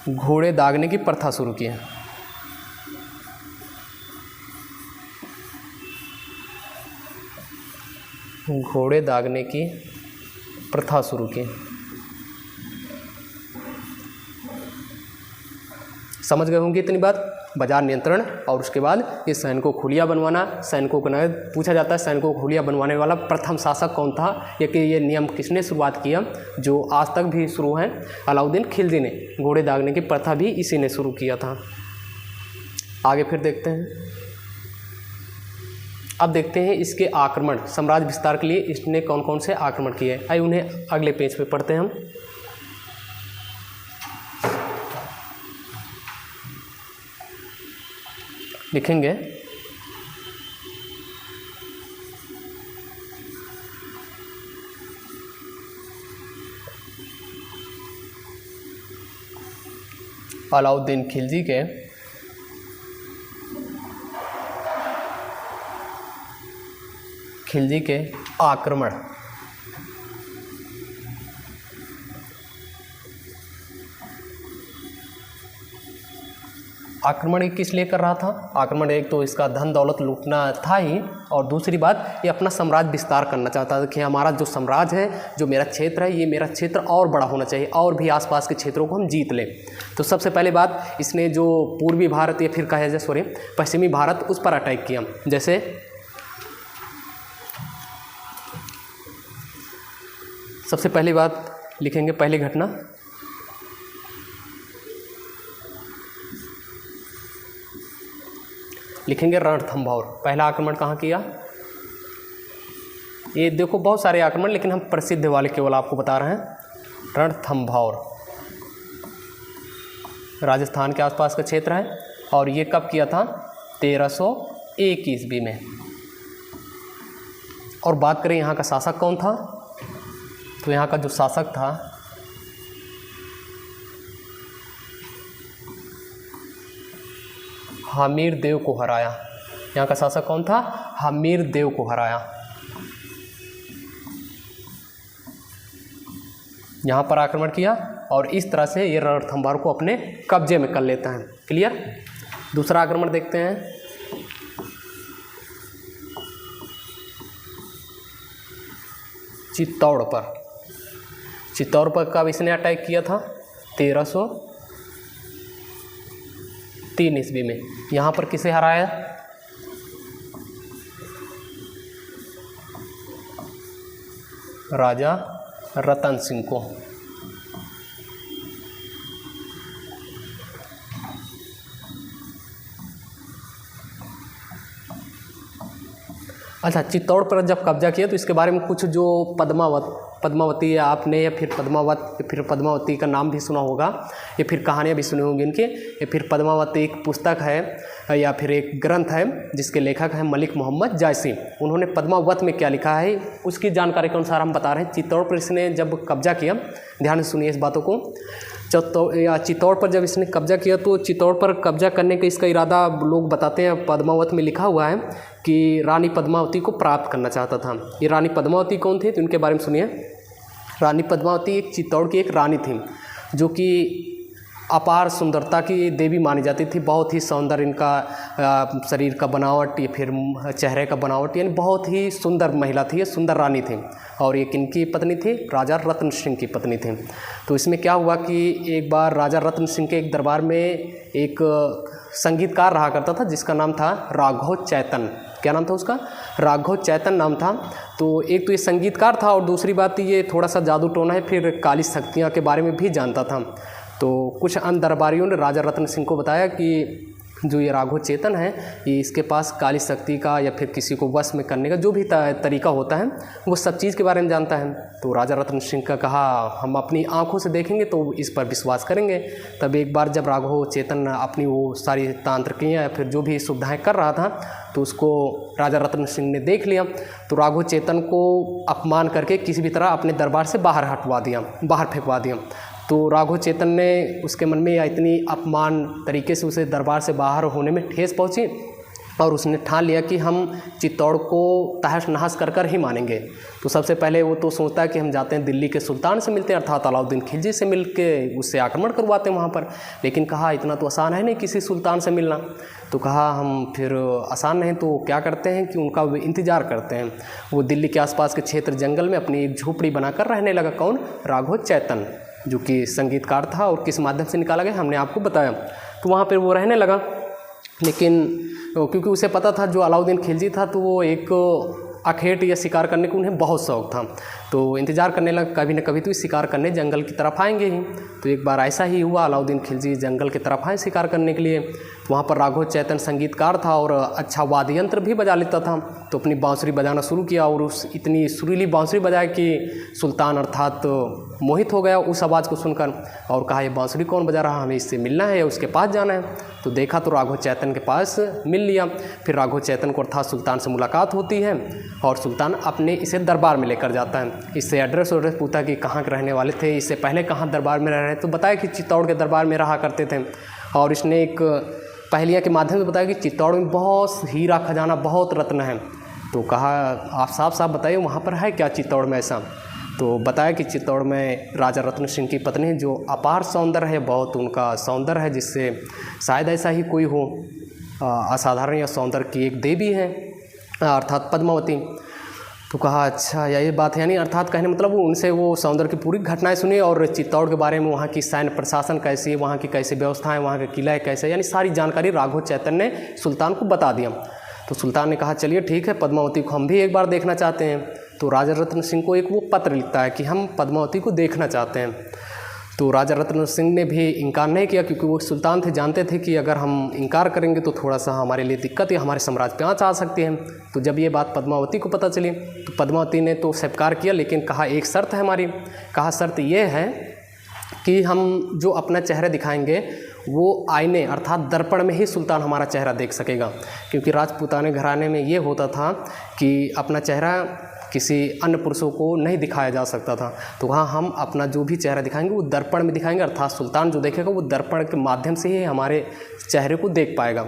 घोड़े दागने की प्रथा शुरू की है। घोड़े दागने की प्रथा शुरू की। समझ गए होंगे इतनी बात, बाजार नियंत्रण और उसके बाद ये सैनिकों को हुलिया बनवाना। सैनिकों को नगद पूछा जाता है, सैनिकों को हुलिया बनवाने वाला प्रथम शासक कौन था, या कि ये नियम किसने शुरुआत किया, जो आज तक भी शुरू है, अलाउद्दीन खिलजी ने। घोड़े दागने की प्रथा भी इसी ने शुरू किया था। आगे फिर देखते हैं। अब देखते हैं इसके आक्रमण, साम्राज्य विस्तार के लिए इसने कौन कौन से आक्रमण किए। आइए उन्हें अगले पेज पे पढ़ते हैं हम। लिखेंगे, अलाउद्दीन खिलजी के आक्रमण किस लिए कर रहा था? आक्रमण एक तो इसका धन दौलत लूटना था ही, और दूसरी बात ये अपना साम्राज्य विस्तार करना चाहता था कि हमारा जो साम्राज्य है, जो मेरा क्षेत्र है, ये मेरा क्षेत्र और बड़ा होना चाहिए और भी आसपास के क्षेत्रों को हम जीत लें। तो सबसे पहले बात, इसने जो पूर्वी भारत या फिर कहा जाए सॉरी पश्चिमी भारत, उस पर अटैक किया। जैसे सबसे पहली बात लिखेंगे, पहली घटना लिखेंगे रणथंभौर। पहला आक्रमण कहाँ किया? ये देखो बहुत सारे आक्रमण, लेकिन हम प्रसिद्ध वाले केवल आपको बता रहे हैं। रणथंभौर राजस्थान के आसपास का क्षेत्र है, और ये कब किया था? 1301 ईस्वी में। और बात करें यहाँ का शासक कौन था, तो यहाँ का जो शासक था हमीर देव को हराया। यहाँ का शासक कौन था? हमीर देव को हराया। यहाँ पर आक्रमण किया, और इस तरह से ये रणथंभौर को अपने कब्जे में कर लेता है। क्लियर? दूसरा आक्रमण देखते हैं। चित्तौड़ पर कब इसने अटैक किया था? 1303 ईस्वी में। यहाँ पर किसे हराया? राजा रतन सिंह को। अच्छा, चित्तौड़ पर जब कब्जा किया तो इसके बारे में कुछ जो पद्मावती आपने या फिर पद्मावती का नाम भी सुना होगा, या फिर कहानियाँ भी सुनी होंगी इनकी। या फिर पद्मावती एक पुस्तक है या फिर एक ग्रंथ है जिसके लेखक हैं मलिक मोहम्मद जायसी। उन्होंने पद्मावत में क्या लिखा है उसकी जानकारी के अनुसार हम बता रहे हैं। चित्तौड़ पर इसने जब कब्जा किया, ध्यान से सुनिए इस बातों को। चित्तौड़ पर जब इसने कब्जा किया तो चित्तौड़ पर कब्जा करने का इसका इरादा लोग बताते हैं, पद्मावत में लिखा हुआ है कि रानी पद्मावती को प्राप्त करना चाहता था। ये रानी पद्मावती कौन थी, तो इनके बारे में सुनिए। रानी पद्मावती एक चित्तौड़ की एक रानी थी, जो कि अपार सुंदरता की देवी मानी जाती थी। बहुत ही सौंदर्य इनका शरीर का बनावट या फिर चेहरे का बनावट, यानी बहुत ही सुंदर महिला थी, ये सुंदर रानी थी। और ये किनकी पत्नी थी? राजा रतन सिंह की पत्नी थी। तो इसमें क्या हुआ कि एक बार राजा रतन सिंह के एक दरबार में एक संगीतकार रहा करता था जिसका नाम था राघव चैतन। क्या नाम था उसका? राघव चैतन नाम था। तो एक तो ये संगीतकार था, और दूसरी बात ये थोड़ा सा जादू टोना है, फिर काली शक्तियाँ के बारे में भी जानता था। तो कुछ अन्य दरबारियों ने राजा रतन सिंह को बताया कि जो ये राघव चेतन है, ये इसके पास काली शक्ति का या फिर किसी को वश में करने का जो भी तरीका होता है, वो सब चीज़ के बारे में जानता है। तो राजा रतन सिंह का कहा हम अपनी आंखों से देखेंगे तो इस पर विश्वास करेंगे। तब एक बार जब राघव चेतन अपनी वो सारी तांत्रिकियाँ या फिर जो भी सुविधाएँ कर रहा था, तो उसको राजा रतन सिंह ने देख लिया। तो राघव चेतन को अपमान करके किसी भी तरह अपने दरबार से बाहर फेंकवा दिया। तो राघव चेतन ने उसके मन में इतनी अपमान तरीके से उसे दरबार से बाहर होने में ठेस पहुंची, और उसने ठान लिया कि हम चित्तौड़ को तहस नहस कर ही मानेंगे। तो सबसे पहले वो तो सोचता है कि हम जाते हैं दिल्ली के सुल्तान से मिलते हैं, अर्थात अलाउद्दीन खिलजी से मिल के उससे आक्रमण करवाते हैं वहाँ पर। लेकिन कहा इतना तो आसान है नहीं किसी सुल्तान से मिलना। तो कहा हम फिर आसान नहीं तो क्या करते हैं कि उनका इंतज़ार करते हैं। वो दिल्ली के आसपास के क्षेत्र जंगल में अपनी एक झोपड़ी बनाकर रहने लगा। कौन? राघव चैतन, जो कि संगीतकार था। और किस माध्यम से निकाला गया हमने आपको बताया। तो वहाँ पर वो रहने लगा, लेकिन क्योंकि उसे पता था जो अलाउद्दीन खिलजी था तो वो एक अखेट या शिकार करने को उन्हें बहुत शौक़ था। तो इंतज़ार करने लगा कभी न कभी तो शिकार करने जंगल की तरफ आएंगे ही। तो एक बार ऐसा ही हुआ, अलाउद्दीन खिलजी जंगल की तरफ आए शिकार करने के लिए। तो वहाँ पर राघव चैतन संगीतकार था और अच्छा वाद्य यंत्र भी बजा लेता था। तो अपनी बांसुरी बजाना शुरू किया, और उस इतनी सुरीली बांसुरी बजाया कि सुल्तान अर्थात मोहित हो गया उस आवाज़ को सुनकर, और कहा ये बांसुरी कौन बजा रहा, हमें इससे मिलना है या उसके पास जाना है। तो देखा तो राघव चैतन के पास मिल लिया। फिर राघव चैतन को अर्थात सुल्तान से मुलाकात होती है, और सुल्तान अपने इसे दरबार में लेकर जाता है। इससे एड्रेस वड्रेस पूछा कि कहाँ के रहने वाले थे, इससे पहले कहाँ दरबार में रह रहे, तो बताया कि चित्तौड़ के दरबार में रहा करते थे। और इसने एक पहेलियाँ के माध्यम से बताया कि चित्तौड़ में बहुत हीरा खजाना, बहुत रत्न है। तो कहा आप साफ साफ बताइए वहाँ पर है क्या चित्तौड़ में ऐसा। तो बताया कि चित्तौड़ में राजा रत्न सिंह की पत्नी जो अपार सौंदर्य है, बहुत उनका सौंदर्य है जिससे शायद ऐसा ही कोई हो, असाधारण या सौंदर्य की एक देवी है अर्थात पद्मावती। तो कहा अच्छा यही बात है, यानी अर्थात कहने मतलब उनसे वो सौंदर्य की पूरी घटनाएं सुनी और चित्तौड़ के बारे में, वहाँ की सैन्य प्रशासन कैसी है, वहाँ की कैसी व्यवस्था है, वहाँ का किला कैसे, यानी सारी जानकारी राघव चैतन्य ने सुल्तान को बता दिया। तो सुल्तान ने कहा चलिए ठीक है, पद्मावती को हम भी एक बार देखना चाहते हैं। तो राजा रत्न सिंह को एक वो पत्र लिखता है कि हम पद्मावती को देखना चाहते हैं। तो राजा रत्न सिंह ने भी इनकार नहीं किया, क्योंकि वो सुल्तान थे, जानते थे कि अगर हम इनकार करेंगे तो थोड़ा सा हमारे लिए दिक्कत या हमारे साम्राज्य पे आँच आ सकती है। तो जब ये बात पद्मावती को पता चली तो पद्मावती ने तो स्वीकार किया, लेकिन कहा एक शर्त है हमारी। कहा शर्त ये है कि हम जो अपना चेहरा दिखाएंगे वो आईने अर्थात दर्पण में ही सुल्तान हमारा चेहरा देख सकेगा, क्योंकि राजपूताने घराने में ये होता था कि अपना चेहरा किसी अन्य पुरुषों को नहीं दिखाया जा सकता था। तो वहाँ हम अपना जो भी चेहरा दिखाएंगे वो दर्पण में दिखाएंगे, अर्थात सुल्तान जो देखेगा वो दर्पण के माध्यम से ही हमारे चेहरे को देख पाएगा।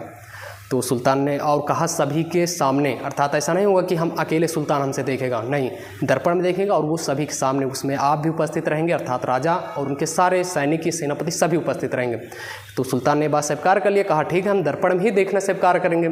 तो सुल्तान ने और कहा सभी के सामने, अर्थात ऐसा नहीं होगा कि हम अकेले सुल्तान हमसे देखेगा, नहीं, दर्पण में देखेगा और वो सभी के सामने, उसमें आप भी उपस्थित रहेंगे अर्थात राजा और उनके सारे सैनिक सेनापति सभी उपस्थित रहेंगे। तो सुल्तान ने बात स्वीकार कर लिया, कहा ठीक है हम दर्पण में ही देखना स्वीकार करेंगे।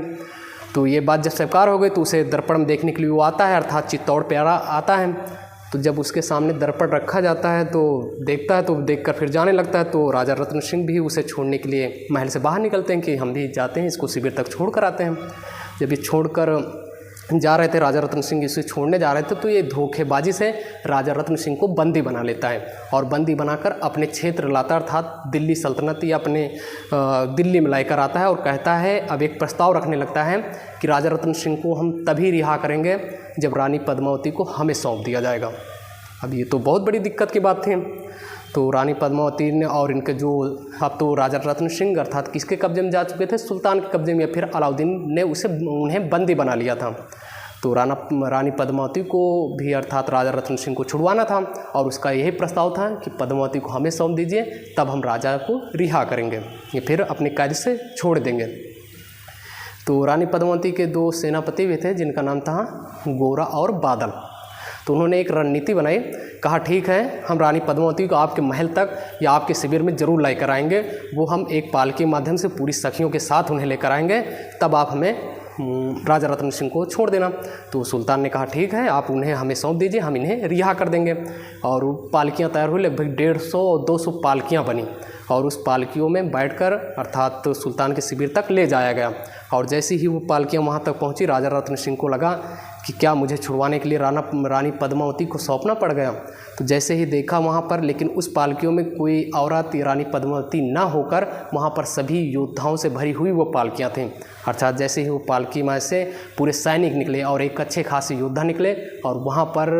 तो ये बात जब स्वीकार हो गई तो उसे दर्पण में देखने के लिए वो आता है, अर्थात चित्तौड़ पे आता है। तो जब उसके सामने दर्पण रखा जाता है तो देखता है, तो देखकर फिर जाने लगता है। तो राजा रत्न सिंह भी उसे छोड़ने के लिए महल से बाहर निकलते हैं कि हम भी जाते हैं, इसको शिविर तक छोड़ कर आते हैं। जब ये छोड़कर जा रहे थे, राजा रत्न सिंह इसे छोड़ने जा रहे थे, तो ये धोखेबाजी से राजा रत्न सिंह को बंदी बना लेता है और बंदी बनाकर अपने क्षेत्र लाता, अर्थात दिल्ली सल्तनत या अपने दिल्ली में लाकर आता है और कहता है, अब एक प्रस्ताव रखने लगता है कि राजा रत्न सिंह को हम तभी रिहा करेंगे जब रानी पद्मावती को हमें सौंप दिया जाएगा। अब ये तो बहुत बड़ी दिक्कत की बात थी। तो रानी पद्मावती ने और इनके जो, अब तो राजा रत्न सिंह अर्थात किसके कब्जे में जा चुके थे, सुल्तान के कब्जे में, या फिर अलाउद्दीन ने उन्हें बंदी बना लिया था। तो रानी पद्मावती को भी अर्थात राजा रत्न सिंह को छुड़वाना था और उसका यही प्रस्ताव था कि पद्मावती को हमें सौंप दीजिए, तब हम राजा को रिहा करेंगे, ये फिर अपने कैद से छोड़ देंगे। तो रानी पद्मावती के दो सेनापति भी थे जिनका नाम था गोरा और बादल। तो उन्होंने एक रणनीति बनाई, कहा ठीक है हम रानी पद्मावती को आपके महल तक या आपके शिविर में ज़रूर लेकर आएंगे, वो हम एक पालकी के माध्यम से पूरी सखियों के साथ उन्हें लेकर आएंगे, तब आप हमें राजा रत्न सिंह को छोड़ देना। तो सुल्तान ने कहा ठीक है आप उन्हें हमें सौंप दीजिए, हम इन्हें रिहा कर देंगे। और वो पालकियाँ तैयार हुई, लगभग 150 और 200 पालकियाँ बनी और उस पालकियों में बैठकर अर्थात सुल्तान के शिविर तक ले जाया गया। और जैसे ही वो पालकियाँ वहाँ तक पहुँची, राजा रत्न सिंह को लगा कि क्या मुझे छुड़वाने के लिए रानी पद्मावती को सौंपना पड़ गया। तो जैसे ही देखा वहाँ पर, लेकिन उस पालकियों में कोई औरत रानी पद्मावती ना होकर वहाँ पर सभी योद्धाओं से भरी हुई वो पालकियाँ थीं। अर्थात जैसे ही वो पालकी में से पूरे सैनिक निकले और एक अच्छे खासे योद्धा निकले और वहाँ पर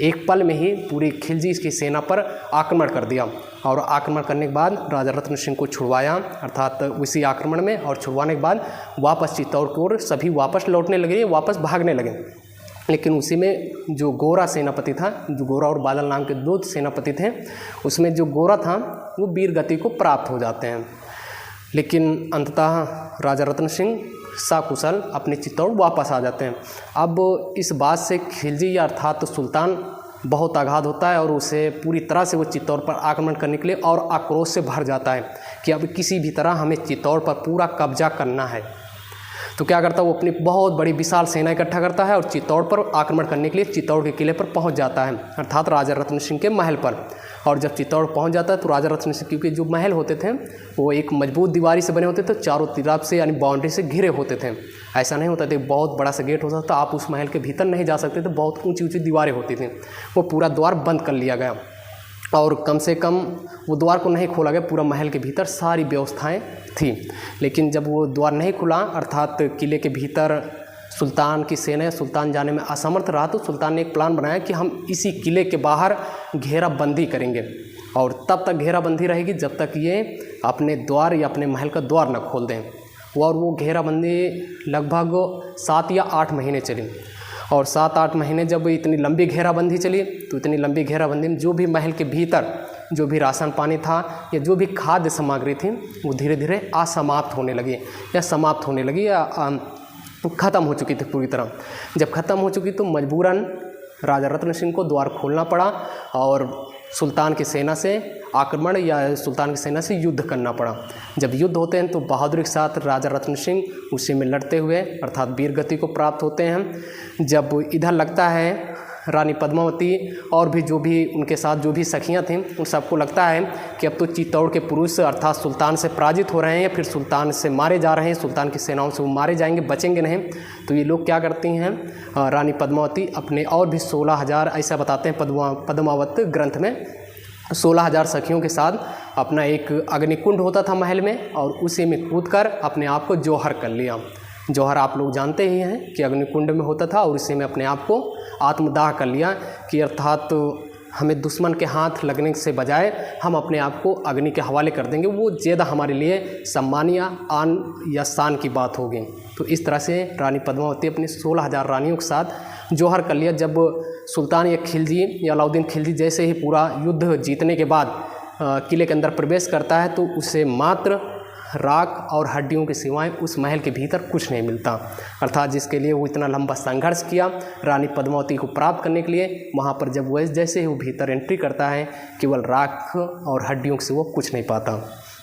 एक पल में ही पूरी खिलजी की सेना पर आक्रमण कर दिया। और आक्रमण करने के बाद राजा रत्न सिंह को छुड़वाया अर्थात उसी आक्रमण में, और छुड़वाने के बाद वापस चित्तौड़ की ओर सभी वापस लौटने लगे, वापस भागने लगे। लेकिन उसी में जो गोरा सेनापति था, जो गोरा और बादल नाम के दो सेनापति थे, उसमें जो गोरा था वो वीर गति को प्राप्त हो जाते हैं। लेकिन अंततः राजा रत्न सिंह सकुशल अपने चित्तौड़ वापस आ जाते हैं। अब इस बात से खिलजी अर्थात सुल्तान बहुत आघात होता है और उसे पूरी तरह से वो चित्तौड़ पर आक्रमण करने के लिए और आक्रोश से भर जाता है कि अब किसी भी तरह हमें चित्तौड़ पर पूरा कब्जा करना है। तो क्या करता है, वो अपनी बहुत बड़ी विशाल सेना इकट्ठा करता है और चित्तौड़ पर आक्रमण करने के लिए चित्तौड़ के किले पर पहुंच जाता है, अर्थात राजा रत्न सिंह के महल पर। और जब चित्तौड़ पहुंच जाता है तो राजा रत्न सिंह, क्योंकि जो महल होते थे वो एक मजबूत दीवारी से बने होते थे, चारों तरफ से यानी बाउंड्री से घिरे होते थे। ऐसा नहीं होता था बहुत बड़ा सा गेट होता था, आप उस महल के भीतर नहीं जा सकते थे, बहुत ऊंची ऊंची दीवारें होती थी। वो पूरा द्वार बंद कर लिया गया और कम से कम वो द्वार को नहीं खोला गया, पूरा महल के भीतर सारी व्यवस्थाएं थी। लेकिन जब वो द्वार नहीं खुला अर्थात किले के भीतर सुल्तान की सेना सुल्तान जाने में असमर्थ रहा, तो सुल्तान ने एक प्लान बनाया कि हम इसी किले के बाहर घेराबंदी करेंगे और तब तक घेराबंदी रहेगी जब तक ये अपने द्वार या अपने महल का द्वार न खोल दें। और वो घेराबंदी लगभग 7 या 8 महीने चली और 7-8 महीने जब इतनी लंबी घेराबंदी चली, तो इतनी लंबी घेराबंदी में जो भी महल के भीतर जो भी राशन पानी था या जो भी खाद्य सामग्री थी वो धीरे धीरे असमाप्त होने लगी या समाप्त होने लगी या ख़त्म हो चुकी थी पूरी तरह। जब ख़त्म हो चुकी तो मजबूरन राजा रत्न सिंह को द्वार खोलना पड़ा और सुल्तान की सेना से आक्रमण या सुल्तान की सेना से युद्ध करना पड़ा। जब युद्ध होते हैं तो बहादुरी के साथ राजा रत्न सिंह उसी में लड़ते हुए अर्थात वीर गति को प्राप्त होते हैं। जब इधर लगता है रानी पद्मावती और भी जो भी उनके साथ जो भी सखियां थीं उन सबको लगता है कि अब तो चित्तौड़ के पुरुष अर्थात सुल्तान से पराजित हो रहे हैं या फिर सुल्तान से मारे जा रहे हैं, सुल्तान की सेनाओं से वो मारे जाएंगे, बचेंगे नहीं। तो ये लोग क्या करती हैं, रानी पद्मावती अपने और भी 16,000 ऐसा बताते हैं पद्मावत ग्रंथ में 16,000 सखियों के साथ अपना एक अग्निकुंड होता था महल में और उसी में कूदकर अपने आप को जौहर कर लिया। जौहर आप लोग जानते ही हैं कि अग्निकुंड में होता था और इसी में अपने आप को आत्मदाह कर लिया कि अर्थात हमें दुश्मन के हाथ लगने से बजाय हम अपने आप को अग्नि के हवाले कर देंगे, वो ज़्यादा हमारे लिए सम्मान या आन या शान की बात होगी। तो इस तरह से रानी पद्मावती अपनी 16,000 रानियों के साथ जौहर कर लिया। जब सुल्तान या खिलजी या अलाउद्दीन खिलजी जैसे ही पूरा युद्ध जीतने के बाद किले के अंदर प्रवेश करता है तो उसे मात्र राख और हड्डियों के सिवाय उस महल के भीतर कुछ नहीं मिलता। अर्थात जिसके लिए वो इतना लंबा संघर्ष किया रानी पद्मावती को प्राप्त करने के लिए, वहाँ पर जब वो जैसे ही वो भीतर एंट्री करता है केवल राख और हड्डियों से वो कुछ नहीं पाता।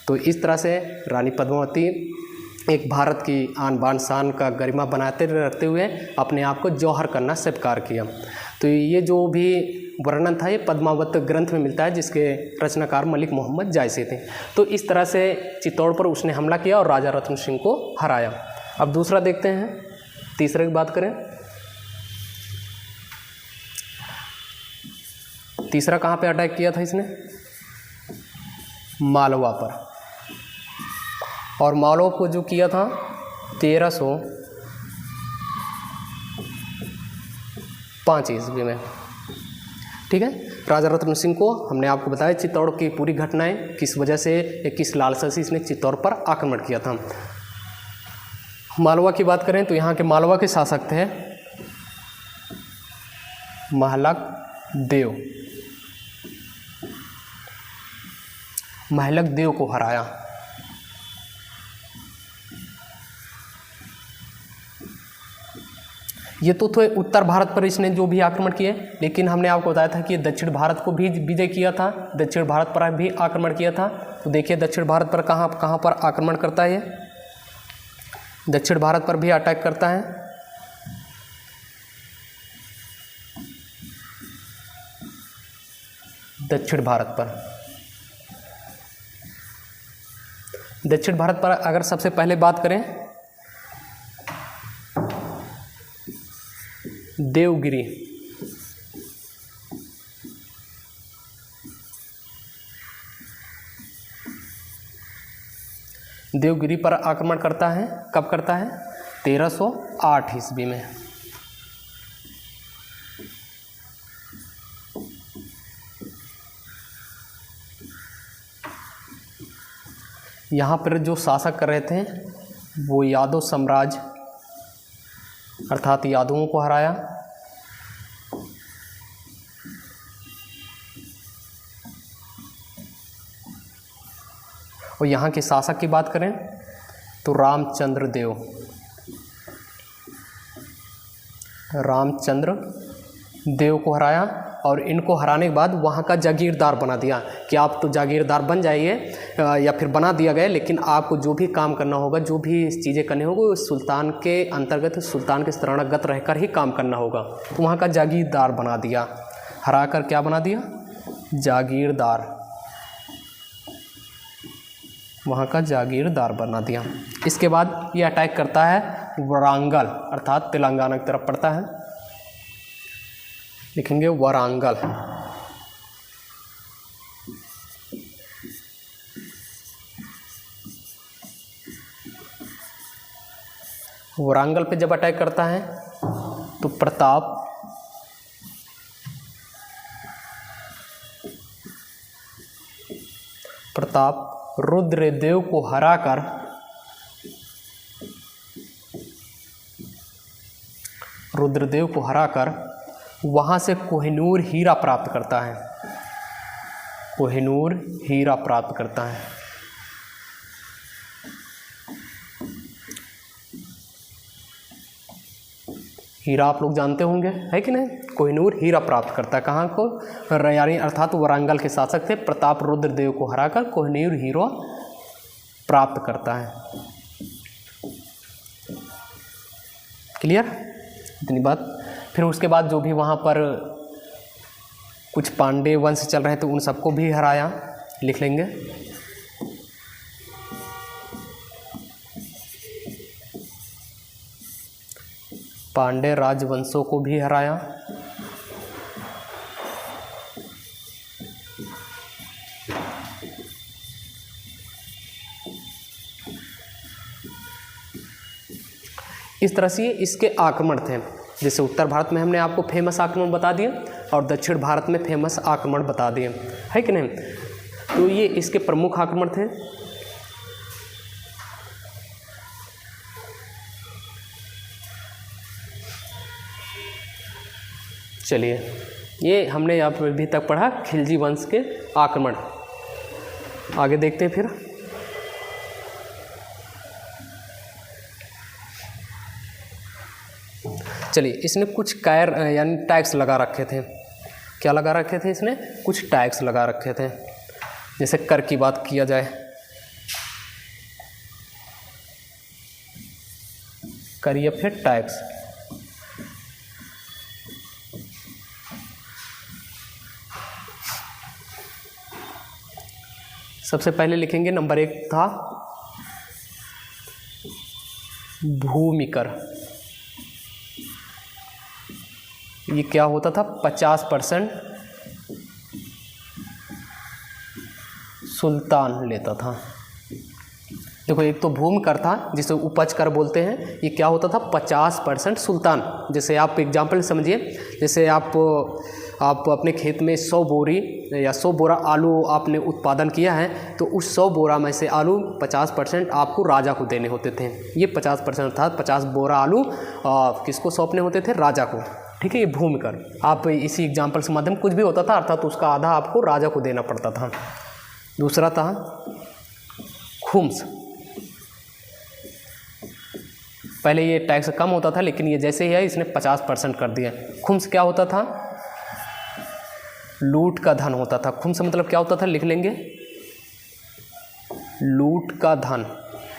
तो इस तरह से रानी पद्मावती एक भारत की आन बान शान का गरिमा बनाते रहते हुए अपने आप को जौहर करना स्वीकार किया। तो ये जो भी वर्णन था ये पद्मावत ग्रंथ में मिलता है जिसके रचनाकार मलिक मोहम्मद जायसी थे। तो इस तरह से चित्तौड़ पर उसने हमला किया और राजा रत्न सिंह को हराया। अब दूसरा देखते हैं, तीसरे की बात करें। तीसरा कहाँ पे अटैक किया था इसने, मालवा पर। और मालवा को जो किया था 1305 ईस्वी में। ठीक है, राजा रत्न सिंह को हमने आपको बताया चित्तौड़ की पूरी घटनाएं किस वजह से या किस लालसा से इसने चित्तौड़ पर आक्रमण किया था। मालवा की बात करें तो यहाँ के मालवा के शासक थे महलक देव। महलक देव को हराया। ये तो थे उत्तर भारत पर इसने जो भी आक्रमण किए, लेकिन हमने आपको बताया था कि ये दक्षिण भारत को भी विजय किया था, दक्षिण भारत पर भी आक्रमण किया था। तो देखिए दक्षिण भारत पर कहाँ पर आक्रमण करता है, ये दक्षिण भारत पर भी अटैक करता है। दक्षिण भारत पर, दक्षिण भारत पर अगर सबसे पहले बात करें देवगिरी, देवगिरी पर आक्रमण करता है। कब करता है, 1308 ईस्वी में। यहाँ पर जो शासक कर रहे थे वो यादव साम्राज्य अर्थात यादवों को हराया। और यहाँ के शासक की बात करें तो रामचंद्र देव, रामचंद्र देव को हराया। और इनको हराने के बाद वहाँ का जागीरदार बना दिया कि आप तो जागीरदार बन जाइए, या फिर बना दिया गया, लेकिन आपको जो भी काम करना होगा, जो भी चीज़ें करनी होगी सुल्तान के अंतर्गत, सुल्तान के शरणागत रहकर ही काम करना होगा। तो वहाँ का जागीरदार बना दिया, हरा कर क्या बना दिया, जागीरदार, वहाँ का जागीरदार बना दिया। इसके बाद ये अटैक करता है वारंगल अर्थात तेलंगाना की तरफ पड़ता है, लिखेंगे वारंगल। वारंगल पे जब अटैक करता है तो प्रताप रुद्रदेव को हराकर रुद्रदेव को हराकर वहाँ से कोहिनूर हीरा प्राप्त करता है। कोहिनूर हीरा प्राप्त करता है। हीरा आप लोग जानते होंगे, है कि नहीं। कोहिनूर हीरा प्राप्त करता है कहाँ को, यानी अर्थात वारंगल के शासक थे प्रताप रुद्रदेव को हराकर कोहिनूर हीरा प्राप्त करता है। क्लियर, इतनी बात। फिर उसके बाद जो भी वहाँ पर कुछ पांडे वंश चल रहे थे उन सबको भी हराया, लिख लेंगे। पांडे राजवंशों को भी हराया। इस तरह से इसके आक्रमण थे। जैसे उत्तर भारत में हमने आपको फेमस आक्रमण बता दिए और दक्षिण भारत में फेमस आक्रमण बता दिए, है कि नहीं। तो ये इसके प्रमुख आक्रमण थे। चलिए, ये हमने यहाँ पर अभी तक पढ़ा खिलजी वंश के आक्रमण। आगे देखते हैं फिर। चलिए, इसने कुछ कैर यानी टैक्स लगा रखे थे। क्या लगा रखे थे इसने, कुछ टैक्स लगा रखे थे। जैसे कर की बात किया जाए, कर या फिर टैक्स। सबसे पहले लिखेंगे नंबर 1 था भूमि कर। ये क्या होता था, 50% सुल्तान लेता था। देखो, एक तो भूमि कर था जिसे उपज कर बोलते हैं, ये क्या होता था 50% सुल्तान। जैसे आप एग्जाम्पल समझिए, जैसे आप अपने खेत में 100 बोरी या 100 बोरा आलू आपने उत्पादन किया है, तो उस 100 बोरा में से आलू 50% आपको राजा को देने होते थे। ये 50% था, 50 बोरा आलू किसको सौंपने होते थे, राजा को। ठीक है, ये भूमि कर। आप इसी एग्जाम्पल से माध्यम कुछ भी होता था, अर्थात उसका आधा आपको राजा को देना पड़ता था। दूसरा था खुम्स। पहले ये टैक्स कम होता था, लेकिन ये जैसे ही है इसने 50% कर दिया। खुम्स क्या होता था, लूट का धन होता था। खुम्स मतलब क्या होता था, लिख लेंगे, लूट का धन।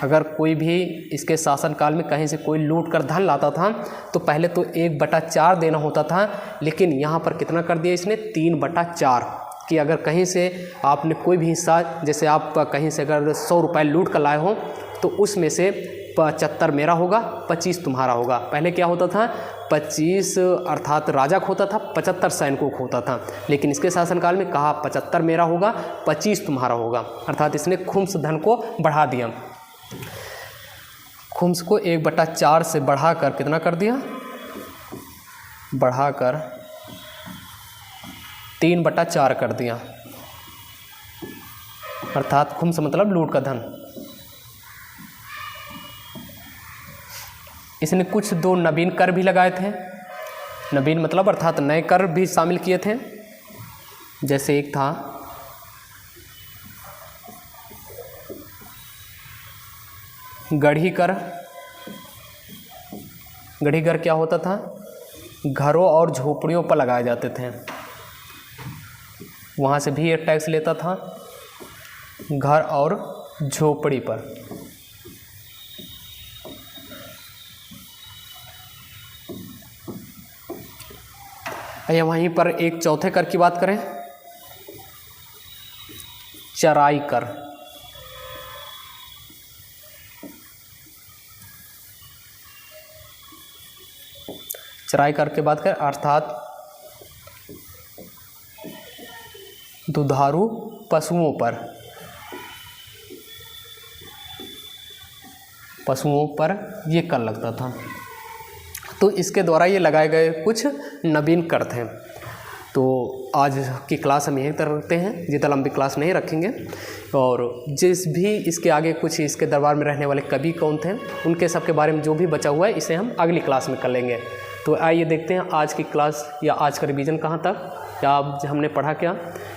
अगर कोई भी इसके शासनकाल में कहीं से कोई लूट कर धन लाता था तो पहले तो 1/4 देना होता था, लेकिन यहाँ पर कितना कर दिया इसने, 3/4। कि अगर कहीं से आपने कोई भी हिस्सा, जैसे आप कहीं से अगर 100 रुपये लूट कर लाए हो तो उसमें से 75 मेरा होगा, 25 तुम्हारा होगा। पहले क्या होता था, 25 अर्थात राजा को होता था, 75 सैनिकों को होता था। लेकिन इसके शासनकाल में कहा 75 मेरा होगा, 25 तुम्हारा होगा। अर्थात इसने खुम्स धन को बढ़ा दिया। खुम्स को 1/4 से बढ़ाकर कितना कर दिया, बढ़ाकर 3/4 कर दिया। अर्थात खुम्स मतलब लूट का धन। इसने कुछ 2 नवीन कर भी लगाए थे। नवीन मतलब अर्थात नए कर भी शामिल किए थे। जैसे एक था गढ़ी कर। गढ़ी कर क्या होता था, घरों और झोपड़ियों पर लगाए जाते थे। वहाँ से भी एक टैक्स लेता था, घर और झोपड़ी पर। या वहीं पर एक चौथे कर की बात करें, चराई कर। चराई कर की बात करें अर्थात दुधारू पशुओं पर, पशुओं पर ये कर लगता था। तो इसके द्वारा ये लगाए गए कुछ नवीन कर थे। तो आज की क्लास हम यहीं तक रखते हैं, ज़्यादा लंबी क्लास नहीं रखेंगे। और जिस भी इसके आगे कुछ इसके दरबार में रहने वाले कवि कौन थे, उनके सब के बारे में जो भी बचा हुआ है इसे हम अगली क्लास में कर लेंगे। तो आइए देखते हैं आज की क्लास या आज का रिवीजन कहाँ तक, या अब हमने पढ़ा क्या।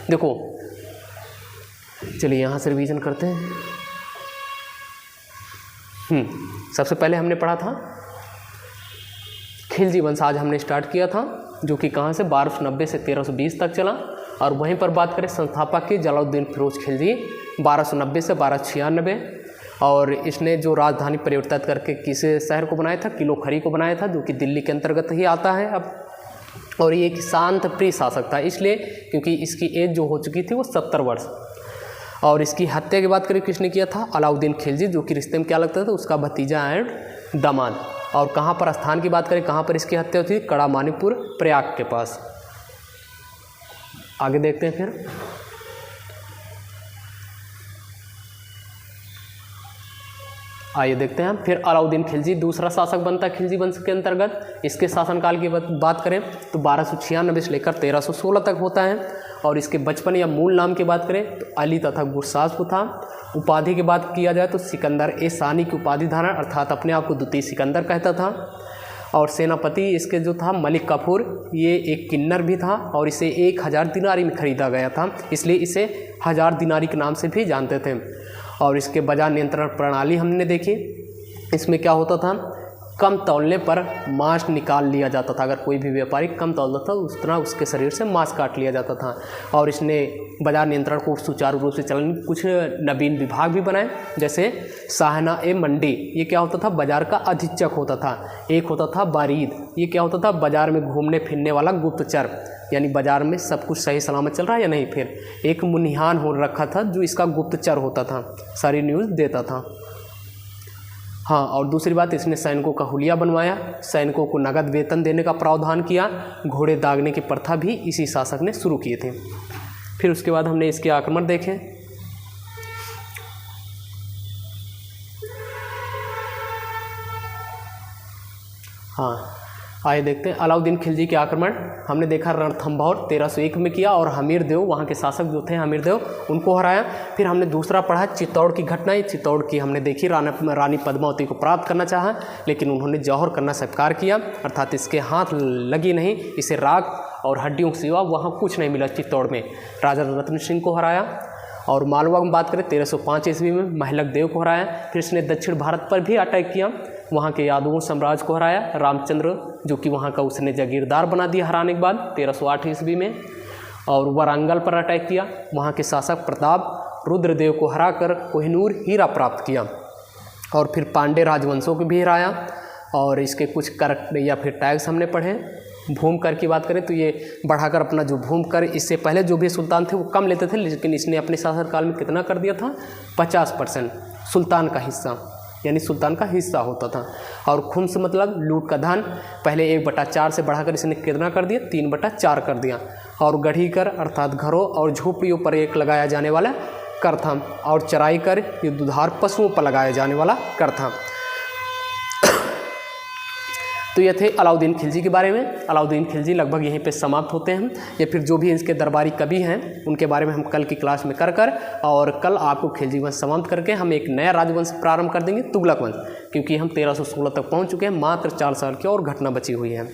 देखो चलिए यहाँ से रिवीजन करते हैं। सबसे पहले हमने पढ़ा था खिलजी वंश, आज हमने स्टार्ट किया था, जो कि कहाँ से 1290 से 1320 तक चला। और वहीं पर बात करें संस्थापक की जलालुद्दीन फिरोज खिलजी 1290 से 1296, और इसने जो राजधानी परिवर्तित करके किस शहर को बनाया था, किलो खरी को बनाया था, जो कि दिल्ली के अंतर्गत ही आता है अब। और ये एक शांत प्रिय शासक था, इसलिए क्योंकि इसकी एज जो हो चुकी थी वो 70 वर्ष। और इसकी हत्या की बात करें किसने किया था, अलाउद्दीन खिलजी, जो कि रिश्ते में क्या लगता था, उसका भतीजा एंड दामाद। और कहाँ पर स्थान की बात करें, कहाँ पर इसकी हत्या हुई थी, कड़ामानीपुर प्रयाग के पास। आगे देखते हैं फिर। आइए देखते हैं फिर अलाउद्दीन खिलजी दूसरा शासक बनता है खिलजी वंश के अंतर्गत। इसके शासनकाल की बात करें तो 1296 से लेकर 1316 तक होता है। और इसके बचपन या मूल नाम की बात करें तो अली तथा गुरसाज था। उपाधि की बात किया जाए तो सिकंदर ए सानी की उपाधि धारण, अर्थात अपने आप को द्वितीय सिकंदर कहता था। और सेनापति इसके जो था मलिक काफूर, ये एक किन्नर भी था और इसे 1000 दिनारी में खरीदा गया था, इसलिए इसे 1000 दिनारी के नाम से भी जानते थे। और इसके बाजार नियंत्रण प्रणाली हमने देखी, इसमें क्या होता था, कम तौलने पर मांस निकाल लिया जाता था। अगर कोई भी व्यापारी कम तौलता था उस तरह उसके शरीर से मांस काट लिया जाता था। और इसने बाजार नियंत्रण को सुचारू रूप से चलाने कुछ नवीन विभाग भी बनाए, जैसे साहना ए मंडी, ये क्या होता था, बाजार का अधीक्षक होता था। एक होता था बारीद, ये क्या होता था, बाजार में घूमने फिरने वाला गुप्तचर, यानी बाजार में सब कुछ सही सलामत चल रहा है या नहीं। फिर एक मुनिहान हो रखा था जो इसका गुप्तचर होता था, सारी न्यूज़ देता था। हाँ, और दूसरी बात, इसने सैनिकों का हुलिया बनवाया, सैनिकों को नगद वेतन देने का प्रावधान किया, घोड़े दागने की प्रथा भी इसी शासक ने शुरू किए थे। फिर उसके बाद हमने इसके आक्रमण देखे। हाँ, आइए देखते हैं अलाउद्दीन खिलजी के आक्रमण। हमने देखा रणथंभौर 1301 में किया और हमीर देव, वहाँ के शासक जो थे हमीर देव, उनको हराया। फिर हमने दूसरा पढ़ा चित्तौड़ की घटना। चित्तौड़ की हमने देखी, रानी पद्मावती को प्राप्त करना चाहा, लेकिन उन्होंने जौहर करना स्वीकार किया, अर्थात इसके हाथ लगी नहीं, इसे राख और हड्डियों के सिवा वहाँ कुछ नहीं मिला। चित्तौड़ में राजा रतन सिंह को हराया। और मालवा में बात करें 1305 ईस्वी में महलक देव को हराया। फिर इसने दक्षिण भारत पर भी अटैक किया, वहाँ के यादवों साम्राज्य को हराया। रामचंद्र जो कि वहाँ का उसने जागीरदार बना दिया हराने के बाद 1308 ईस्वी में। और वारंगल पर अटैक किया, वहाँ के शासक प्रताप रुद्रदेव को हराकर कोहिनूर हीरा प्राप्त किया। और फिर पांडे राजवंशों को भी हराया। और इसके कुछ कर या फिर टैक्स हमने पढ़े। भूम कर की बात करें तो ये बढ़ाकर अपना जो भूम कर, इससे पहले जो भी सुल्तान थे वो कम लेते थे, लेकिन इसने अपने शासनकाल में कितना कर दिया था, 50% सुल्तान का हिस्सा, यानी सुल्तान का हिस्सा होता था। और खुम्स मतलब लूट का धन, पहले 1/4 से बढ़ाकर इसने कितना कर दिया, 3/4 कर दिया। और गढ़ी कर अर्थात घरों और झोपड़ियों पर एक लगाया जाने वाला कर था। और चराई कर ये दुधार पशुओं पर लगाया जाने वाला कर था। तो ये थे अलाउद्दीन खिलजी के बारे में। अलाउद्दीन खिलजी लगभग यहीं पे समाप्त होते हैं, या फिर जो भी इसके दरबारी कवि हैं उनके बारे में हम कल की क्लास में कर और कल आपको खिलजी वंश समाप्त करके हम एक नया राजवंश प्रारंभ कर देंगे, तुगलक वंश, क्योंकि हम 1316 तक पहुंच चुके हैं, मात्र 4 साल की और घटना बची हुई है।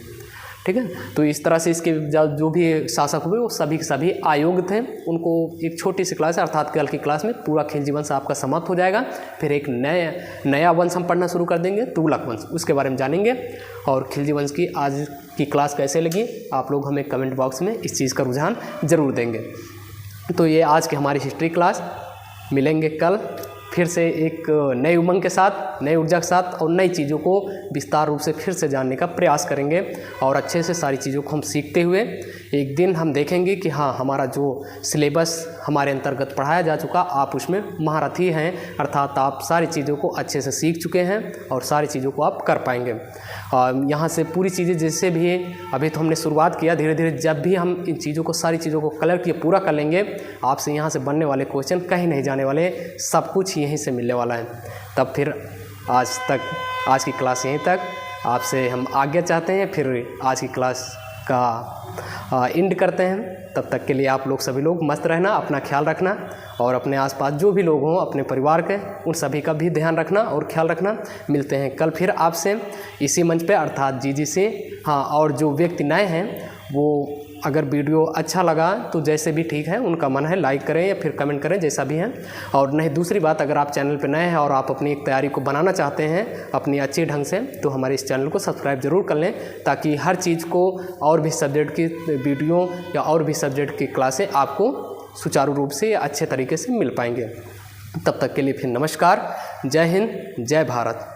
ठीक है, तो इस तरह से इसके जो भी शासक हुए वो सभी के सभी आयोग थे। उनको एक छोटी सी क्लास है, अर्थात कल की क्लास में पूरा खिलजी वंश आपका समाप्त हो जाएगा। फिर एक नया वंश हम पढ़ना शुरू कर देंगे, तुगलक वंश, उसके बारे में जानेंगे। और खिलजी वंश की आज की क्लास कैसे लगी आप लोग हमें कमेंट बॉक्स में इस चीज़ का रुझान ज़रूर देंगे। तो ये आज की हमारी हिस्ट्री क्लास, मिलेंगे कल फिर से एक नई उमंग के साथ, नई ऊर्जा के साथ, और नई चीज़ों को विस्तार रूप से फिर से जानने का प्रयास करेंगे। और अच्छे से सारी चीज़ों को हम सीखते हुए एक दिन हम देखेंगे कि हाँ, हमारा जो सिलेबस हमारे अंतर्गत पढ़ाया जा चुका, आप उसमें महारथी हैं, अर्थात आप सारी चीज़ों को अच्छे से सीख चुके हैं और सारी चीज़ों को आप कर पाएंगे। यहाँ से पूरी चीज़ें जैसे भी अभी तो हमने शुरुआत किया, धीरे धीरे जब भी हम इन चीज़ों को, सारी चीज़ों को कलर किए पूरा कर लेंगे, आपसे यहाँ से बनने वाले क्वेश्चन कहीं नहीं जाने वाले, सब कुछ यहीं से मिलने वाला है। तब फिर आज की क्लास यहीं तक, आपसे हम आज्ञा चाहते हैं, फिर आज की क्लास का एंड करते हैं। तब तक के लिए आप लोग सभी लोग मस्त रहना, अपना ख्याल रखना और अपने आसपास जो भी लोग हों अपने परिवार के उन सभी का भी ध्यान रखना और ख्याल रखना। मिलते हैं कल फिर आपसे इसी मंच पे अर्थात जीजी से। हाँ, और जो व्यक्ति नए हैं वो अगर वीडियो अच्छा लगा तो जैसे भी ठीक है, उनका मन है लाइक करें या फिर कमेंट करें, जैसा भी है। और नहीं, दूसरी बात, अगर आप चैनल पर नए हैं और आप अपनी एक तैयारी को बनाना चाहते हैं अपनी अच्छी ढंग से, तो हमारे इस चैनल को सब्सक्राइब ज़रूर कर लें, ताकि हर चीज़ को और भी सब्जेक्ट की वीडियो या और भी सब्जेक्ट की क्लासें आपको सुचारू रूप से या अच्छे तरीके से मिल पाएंगे। तब तक के लिए फिर नमस्कार, जय हिंद, जय भारत।